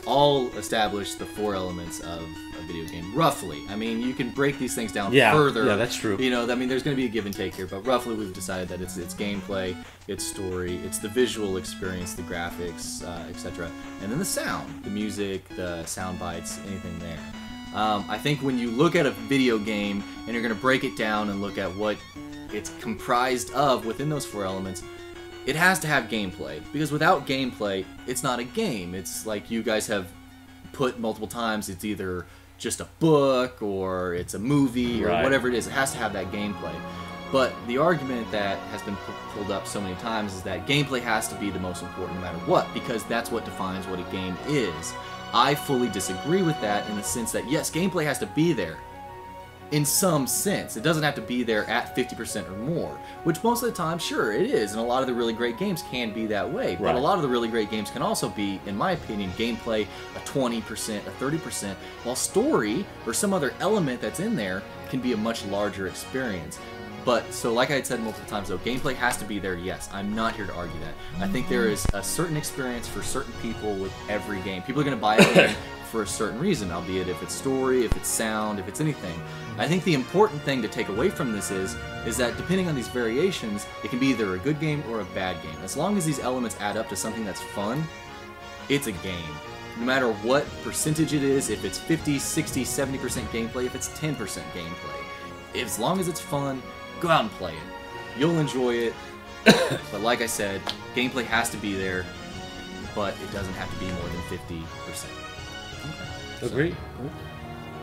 all established the 4 elements of a video game, roughly. I mean, you can break these things down further. Yeah, that's true. I mean, there's going to be a give and take here, but roughly we've decided that it's gameplay, it's story, it's the visual experience, the graphics, etc., and then the sound, the music, the sound bites, anything there. I think when you look at a video game and you're going to break it down and look at what it's comprised of within those 4 elements, it has to have gameplay, because without gameplay, it's not a game. It's like you guys have put multiple times, it's either just a book or it's a movie or whatever it is. It has to have that gameplay. But the argument that has been pulled up so many times is that gameplay has to be the most important no matter what, because that's what defines what a game is. I fully disagree with that in the sense that, yes, gameplay has to be there. In some sense. It doesn't have to be there at 50% or more, which most of the time, sure, it is, and a lot of the really great games can be that way, but a lot of the really great games can also be, in my opinion, gameplay a 20%, a 30%, while story, or some other element that's in there, can be a much larger experience. But, so like I had said multiple times though, gameplay has to be there, yes. I'm not here to argue that. I think there is a certain experience for certain people with every game. People are going to buy a game for a certain reason, albeit if it's story, if it's sound, if it's anything. I think the important thing to take away from this is that depending on these variations, it can be either a good game or a bad game. As long as these elements add up to something that's fun, it's a game. No matter what percentage it is, if it's 50, 60, 70% gameplay, if it's 10% gameplay. As long as it's fun, go out and play it. You'll enjoy it. But like I said, gameplay has to be there, but it doesn't have to be more than 50%. Agree.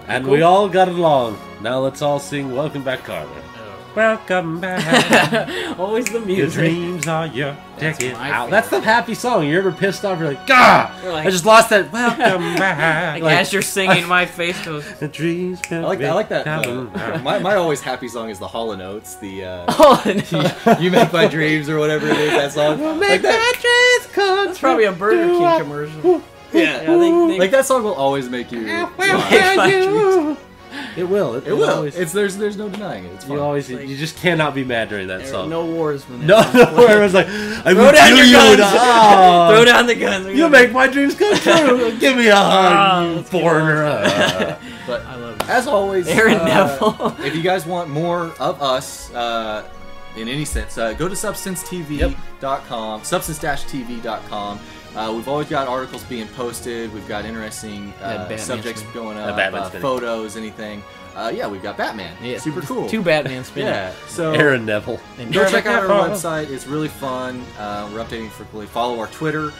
And we all got along. Now let's all sing Welcome Back, Carter. Welcome back. Always the Your music. dreams are your That's ticket my out. favorite. That's the happy song. You're ever pissed off? You're like, Gah! You're like- I just lost that Welcome back. Like, as you're singing, my face goes. The dreams I like that. My always happy song is the Hall & Oates. The Oh, no. You Make My Dreams or whatever it is. That song. Like that. That's probably a Burger King commercial. Yeah. They Like that song will always make you. smile. It will. It will. Always, there's no denying it. It's fun. you just cannot be mad during that There are song. no wars when No, that song's everyone's like, I Throw will down kill your you. guns. Oh, Throw down the guns. you make my dreams come true. Give me a hug, let's foreigner. But I love it. as always, Aaron Neville. if you guys want more of us, in any sense, go to substancetv.com, substance-tv.com. We've always got articles being posted. We've got interesting subjects going up, photos, anything. Yeah, we've got Batman. Yeah. Super cool. 2 Batman spinning. Yeah. So Aaron Neville. And go check out our website. It's really fun. We're updating frequently. Follow our Twitter.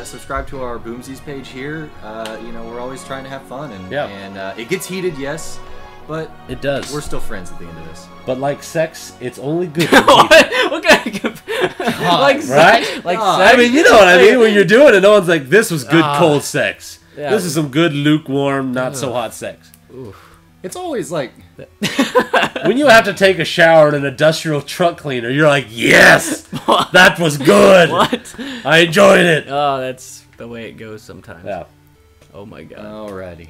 Subscribe to our Boomzies page here. We're always trying to have fun, and it gets heated, yes, but it does. We're still friends at the end of this. But like sex, it's only good. What kind of right? Sex? I mean, you know what I mean. When you're doing it, no one's like, "This was good cold sex. Yeah. This is some good lukewarm, not so hot sex." Oof. It's always like when you have to take a shower in an industrial truck cleaner, you're like, "Yes, that was good. What? I enjoyed it." Oh, that's the way it goes sometimes. Yeah. Oh my god. Alrighty.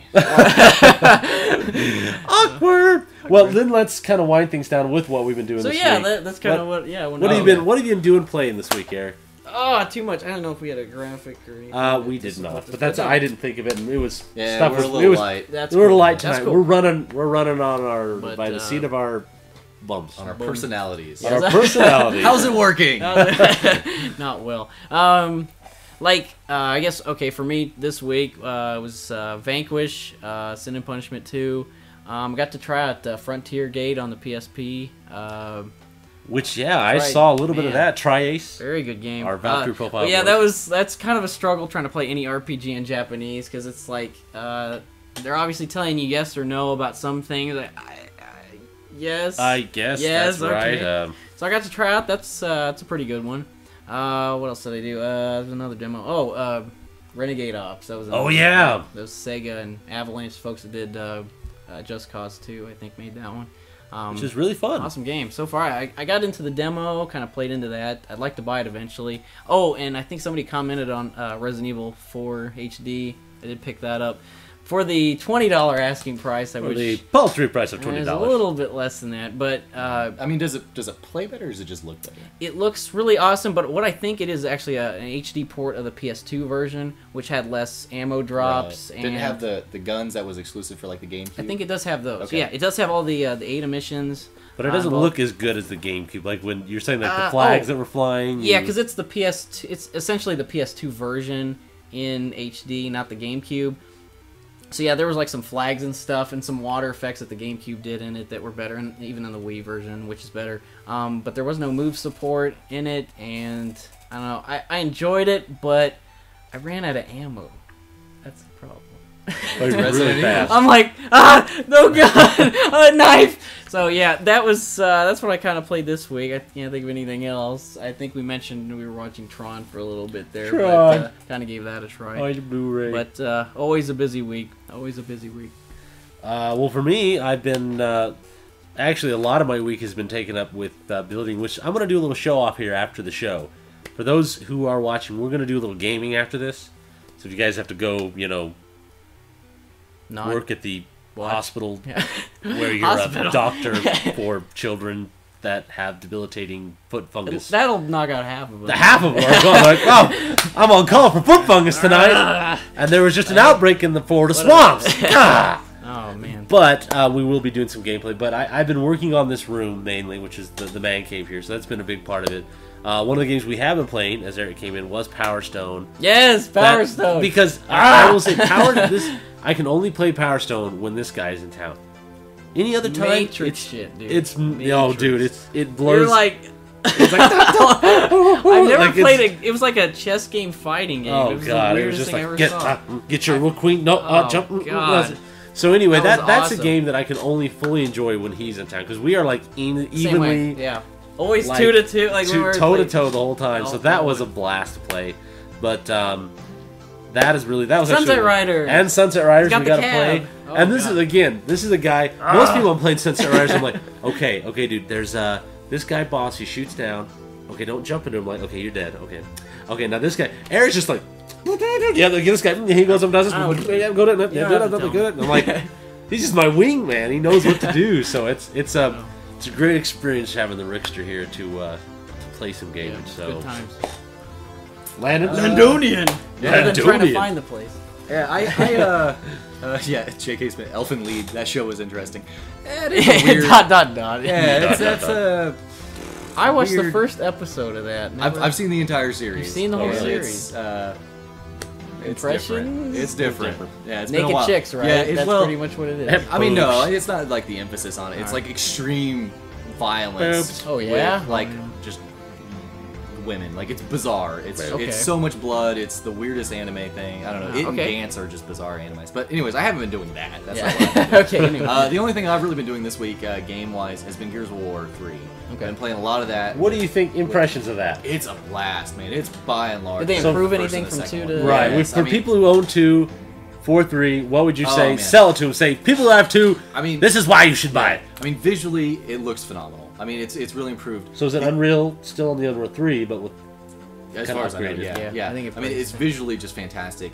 Awkward. Well, then let's kind of wind things down with what we've been doing. So this yeah, week. that's kind of what. Yeah. What have you been doing playing this week, Eric? Oh, too much. I don't know if we had a graphic or anything. We did not, but that's I didn't think of it. And it was stuff. We're a little light. That's we're cool. light tonight. Cool. We're running on our by the seat of our bumps, on our personalities. On our personalities. How's it working? Not well. I guess for me this week was Vanquish, Sin and Punishment 2. Got to try out Frontier Gate on the PSP. Which I saw a little bit of that. Tri-Ace. Very good game. Our Valkyrie profile. Yeah, that's kind of a struggle trying to play any RPG in Japanese because it's like they're obviously telling you yes or no about some things. Yes. I guess that's okay. right. So I got to try out. That's a pretty good one. What else did I do? There's another demo. Renegade Ops. That was those Sega and Avalanche folks that did Just Cause 2, I think, made that one. Which is really fun. Awesome game. So far, I got into the demo, kind of played into that. I'd like to buy it eventually. Oh, and I think somebody commented on Resident Evil 4 HD. I did pick that up. For the $20 asking price, I wish... the paltry price of $20. It's a little bit less than that, but... I mean, does it play better, or does it just look better? It looks really awesome, but what I think it is actually an HD port of the PS2 version, which had less ammo drops. Right. And didn't it have the guns that was exclusive for, like, the GameCube? I think it does have those. Okay. Yeah, it does have all the 8 emissions. But it doesn't look as good as the GameCube. Like when you're saying like the flags that were flying. Yeah, because it's the PS2. It's essentially the PS2 version in HD, not the GameCube. So yeah, there was like some flags and stuff and some water effects that the GameCube did in it that were better, and even in the Wii version, which is better. But there was no move support in it, and I don't know. I enjoyed it, but I ran out of ammo. That's the problem. Really fast. I'm like, no gun, a knife. So yeah, that's what I kind of played this week. I can't think of anything else. I think we mentioned we were watching Tron for a little bit there, but kind of gave that a try. Oh, your Blu-ray. But always a busy week. Always a busy week. Well, for me, I've been actually a lot of my week has been taken up with building, which I'm going to do a little show off here after the show. For those who are watching, we're going to do a little gaming after this. So if you guys have to go, work at the hospital where you're a doctor for children that have debilitating foot fungus. That'll knock out half of them. Half of them are going like, I'm on call for foot fungus tonight. And there was just an outbreak in the Florida swamps. Oh, man. But we will be doing some gameplay. But I've been working on this room mainly, which is the man cave here. So that's been a big part of it. One of the games we have been playing, as Eric came in, was Power Stone. Yes, Power Stone. Because I will say, I can only play Power Stone when this guy is in town. Any other time, Matrix shit, dude. It blows. You're like, it's like I've never played it. It was like a chess game fighting game. Oh it was god, the it was just thing like get your little queen. No, jump. God. So anyway, that's awesome. a game that I can only fully enjoy when he's in town because we are like evenly. Yeah. Always like, 2-2, like toe to toe the whole time. So that was a blast to play. But that was Sunset Rider and Sunset Riders we got to play. Oh, and this is a guy. Most people I'm playing Sunset Riders. I'm like, okay, dude. There's this guy boss. He shoots down. Okay, don't jump into him. Like, okay, you're dead. Okay. Now this guy, Eric's just like, yeah, this guy. He goes up, does this. Yeah, go to it. I'm like, he's just my wingman. He knows what to do. So it's a great experience having the Rickster here to play some games. So good times. Landonian. Trying to find the place. Yeah, J.K. Smith, Elfin Lead. That show was interesting. It's weird. Dot. Yeah, I watched the weird. first episode of that. I've seen the entire series. You've seen the whole Yeah, series. It's different. Impressions? It's different. Yeah, it's been a Naked while. chicks, right? Yeah, That's well, pretty much what it is. I mean, no, it's not like the emphasis on it. It's like extreme violence. Boobs. Oh, yeah? With, like just women. Like it's bizarre. It's Okay. it's so much blood. It's the weirdest anime thing. I don't know. It and Okay. Dance are just bizarre animes. But anyways, I haven't been doing that. That's not what Yeah. I've been Okay, anyway. the only thing I've really been doing this week, game-wise, has been Gears of War 3. Okay. I've been playing a lot of that. What do you think impressions of that? It's a blast, man. It's by and large. Did they the improve first anything and the from second 2 one. to- Right. Yes, For I mean, people who own 2, 4, 3, what would you Oh, say? man. Sell it to them. Say, people who have 2, I mean, this is why you should buy it. I mean, visually, it looks phenomenal. I mean, it's really improved. So is it Unreal still on the Unreal 3, but with As Kinda far as I know, upgraded. yeah. Yeah, I think it I mean, plays. it's visually just fantastic.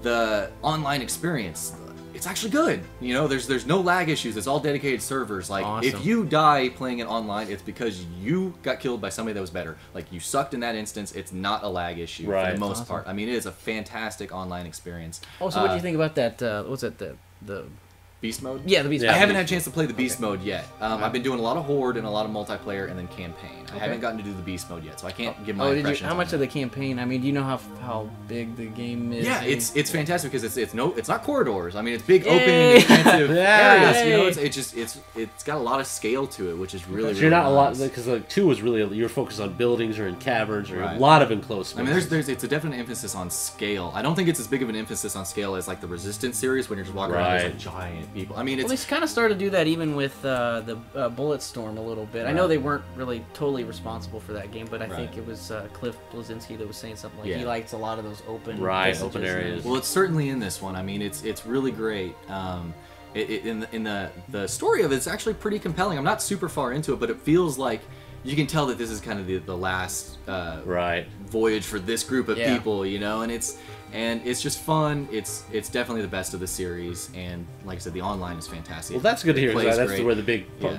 The online experience, it's actually good. You know, there's no lag issues. It's all dedicated servers. Like, Awesome. if you die playing it online, it's because you got killed by somebody that was better. Like, you sucked in that instance. It's not a lag issue for Right. the most Awesome. part. I mean, it is a fantastic online experience. Oh, so what do you think about that? What's that? The Beast mode? yeah, the beast. Yeah. I mode. haven't had a chance to play the Beast mode yet. I've been doing a lot of Horde and a lot of multiplayer and then campaign. I haven't gotten to do the Beast mode yet, so I can't give my Oh, did you? impressions. How on much that. of the campaign? I mean, do you know how big the game is? Yeah, it's fantastic because it's not corridors. I mean, it's big open Yay! expansive Yeah. areas. You know, Yay! it's got a lot of scale to it, which is really. So you're not a lot nice. because like 2 was really you're focused on buildings or in caverns or a Right. lot of enclosed I mean, spaces. it's a definite emphasis on scale. I don't think it's as big of an emphasis on scale as like the Resistance series when you're just walking around Right. there's like giant people. I mean, Well, it's they kind of started to do that even with the Bulletstorm a little bit. I know Right. they weren't really totally responsible for that game, but I think Right. it was Cliff Blazinski that was saying something like Yeah. he likes a lot of those open Right, passages open and- areas. well, it's certainly in this one. I mean, it's really great. In the story of it, it's actually pretty compelling. I'm not super far into it, but it feels like you can tell that this is kind of the last Right. voyage for this group of Yeah. people, you know, and it's just fun. It's definitely the best of the series, and like I said, the online is fantastic. Well, that's good to hear. 'Cause Plays that's great. where the big. Yeah.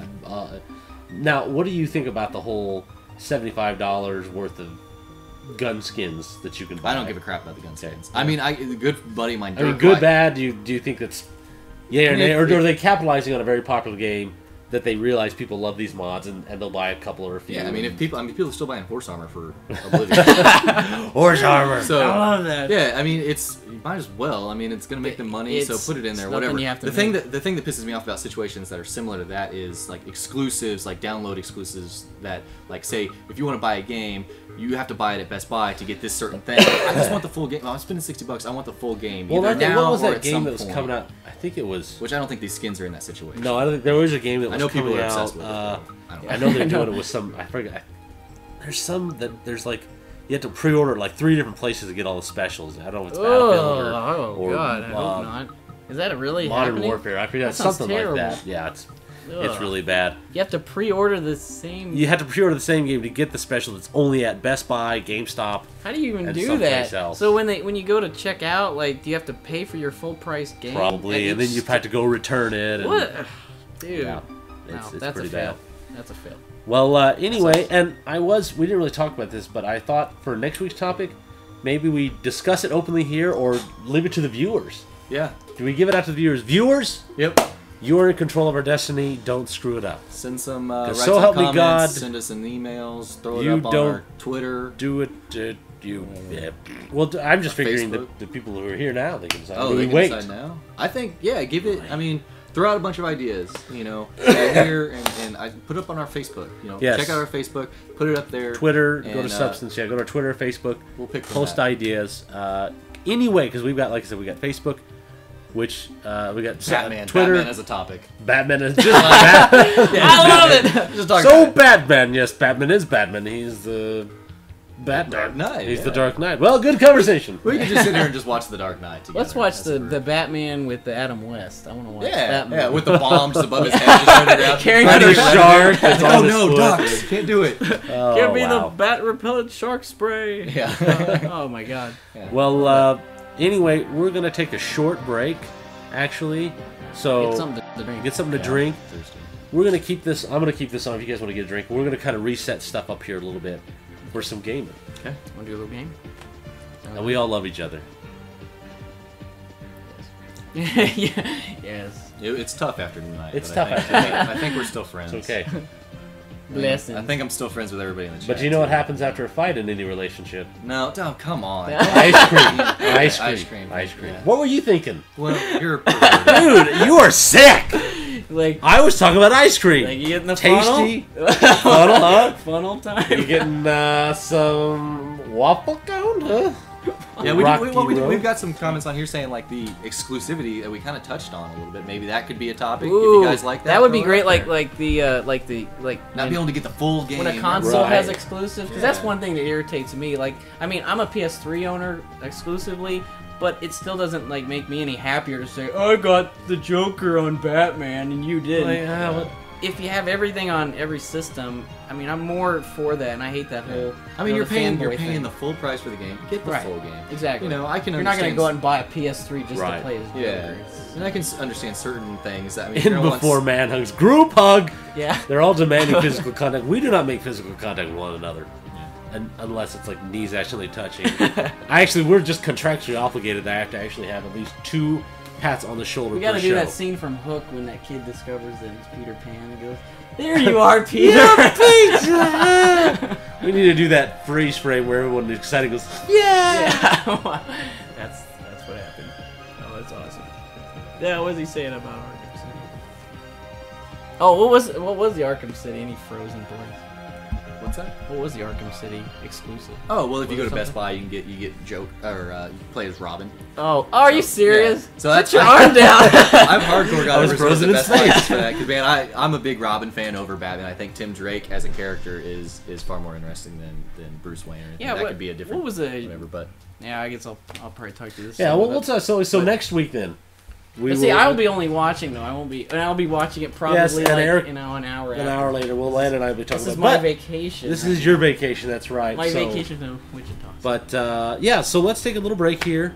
Now, what do you think about the whole $75 worth of gun skins that you can buy? I don't give a crap about the gun skins. Okay. I mean, a good buddy of mine. I mean, Dirk, good, like- bad. Do you think that's yay or I mean, nay, or if- are they capitalizing on a very popular game that they realize people love these mods and they'll buy a couple or a few? Yeah, I mean, if people are still buying horse armor for Oblivion. horse armor. So I love that. yeah, I mean, you might as well. I mean, it's gonna make them money, so It's- put it in it's there. nothing Whatever. you have to The thing that pisses me off about situations that are similar to that is like exclusives, like download exclusives. That like say if you want to buy a game, you have to buy it at Best Buy to get this certain thing. I just want the full game. Oh, I'm spending $60. I want the full game. Well, either I think, now what was or that at game some that was point. coming out? I think it was. Which I don't think these skins are in that situation. No, I don't think there was a game that was I know people coming are out. obsessed with it. Though. I don't know. I know they're doing it with some. I forget. There's some that there's like you have to pre-order like 3 different places to get all the specials. I don't know if it's Battlefield or God, I hope not. Is that really Modern happening? Warfare. I forget That sounds something terrible. like that. Yeah, it's Ugh. really bad. You have to pre-order the same. You have to pre-order the same game to get the special that's only at Best Buy, GameStop. How do you even and do someplace that? else. So when you go to check out, like, do you have to pay for your full price game? Probably, at and then each you have to go return it. And, What? Dude. Yeah, No, it's that's pretty a fail. bad. That's a fail. Well, anyway, and we didn't really talk about this, but I thought for next week's topic, maybe we discuss it openly here or leave it to the viewers. Yeah. Do we give it out to the viewers? Viewers, Yep. you are in control of our destiny. Don't screw it up. Send some So write some help me comments, God, send us some emails, throw it you up on don't our Twitter. Do it. Yeah. Well, I'm just figuring Facebook. the people who are here now, they can decide. Oh, Do they we can wait? decide now. I think give it. I mean, throw out a bunch of ideas. You know, here and I put up on our Facebook. You know, Yes. check out our Facebook, put it up there. Twitter, and, go to Substance. Yeah, go to our Twitter, Facebook. We'll pick from Post that. ideas. Anyway, because we've got, like I said, we got Facebook, which we got Batman. Twitter. Batman as a topic. Batman is just Batman. I love it. Just talk So about Batman, yes, Batman is Batman. He's the Batman. Dark Knight, He's yeah. the Dark Knight. Well, good conversation. We could just sit here and just watch The Dark Knight together. Let's watch That's the Batman with the Adam West. I want to watch that movie. yeah, with the bombs above his head, just running around. Carrying Fighting a the shark that's Oh on his no, foot. ducks! Can't do it. Oh, Give me wow. the bat repellent shark spray. Yeah. Oh my god. Well, anyway, we're gonna take a short break, actually. So Get something to drink. get something to drink. We're gonna keep this. I'm gonna keep this on. If you guys want to get a drink, we're gonna kind of reset stuff up here a little bit for some gaming. Okay. Want to do a little game? And we all love each other. Yeah. Yes. It's tough after tonight. It's but tough I think, after tonight. I think we're still friends. It's okay. Blessings. I think I'm still friends with everybody in the chat. But you know what happens after a fight in any relationship? No, oh, come on. Ice cream. Ice cream. Ice cream. Ice cream. Yeah. What were you thinking? Well, you're a pervert. Dude, you are sick! Like, I was talking about ice cream. like you getting the Tasty. funnel? Funnel, huh? Funnel time. You getting some waffle cone, huh? Yeah, Rocky Road. we've got some comments on here saying like the exclusivity that we kind of touched on a little bit. Maybe that could be a topic Ooh, if you guys like that. that would be throw it great. out there. Like Not being able to get the full game when a console Right. has exclusives, because that's Yeah. one thing that irritates me. Like, I mean, I'm a PS3 owner exclusively, but it still doesn't like make me any happier to say, "I got the Joker on Batman and you didn't." Like, If you have everything on every system, I mean, I'm more for that, and I hate that whole. I mean, you're the paying fanboy thing. the full price for the game. Get the Right. full game. Exactly. You know, I can You're not understand. gonna go out and buy a PS3 just Right. to play as Yeah, Joker. It's- and I can understand certain things. I mean, in everyone before wants- man hugs. Group hug! Yeah. They're all demanding physical contact. We do not make physical contact with one another. And unless it's like knees actually touching. We're just contractually obligated that I have to actually have at least 2 pats on the shoulder We per gotta do show. that scene from Hook when that kid discovers that it's Peter Pan and goes, "There you are, Peter." We need to do that freeze frame where everyone is excited goes, yeah! Yeah. that's what happened. Oh, that's awesome. Yeah, what was he saying about Arkham City? Oh, what was the Arkham City? Any frozen place? What's that? What was the Arkham City exclusive? Oh well, if you go Was to it Best something? Buy, you can get Joke or you can play as Robin. Oh, are you serious? Yeah. So that's Put your arm down. I've hardcore got I was reserved frozen at in Best Buy space. just for that because man, I'm a big Robin fan over Batman. I think Tim Drake as a character is far more interesting than Bruce Wayne. Or anything. Yeah, that what- could be a different. what was the- whatever? But Yeah, I guess I'll probably talk to this. Yeah, soon, well, but- let's so next week then. But see, I will be only watching though. I won't be, and I'll be watching it probably Yes, and like Eric- an hour. an after. hour later. Well, Landon and I will be talking This is about my but vacation. This right is your vacation, that's right. now. My so, vacation to Wichita. But yeah, so let's take a little break here.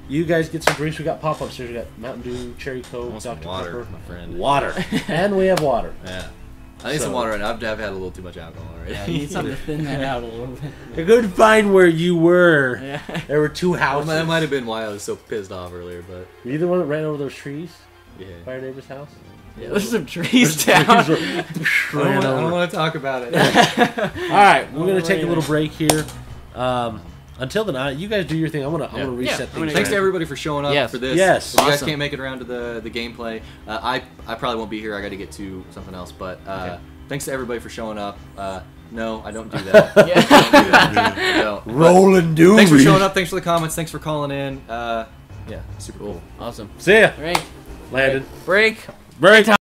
You guys get some drinks. We got pop ups here. We got Mountain Dew, Cherry Coke, want some Dr. water, Pepper, my friend. water, and we have water. yeah, I need So- some water. Right now. I've had a little too much alcohol already. Yeah, you need something to thin that out a little bit. I couldn't find where you were. Yeah. There were 2 That houses. might have been why I was so pissed off earlier, but Were you the one that ran over those trees yeah. by your neighbor's house? Yeah, there's some trees down. I don't want to talk about it. All right, we're gonna take a little break here. Until then, you guys do your thing. I'm gonna Yeah, reset I'm things. gonna- Thanks to everybody for showing up Yes. for this. Yes. If you guys Awesome. can't make it around to the gameplay, I probably won't be here. I got to get to something else. But thanks to everybody for showing up. No, I don't do that. Yeah. I don't do that. I don't. But Rolling doobies. thanks for showing up. Thanks for the comments. Thanks for calling in. Yeah, super cool. Awesome. See ya, Break. Landon. Break. Break time.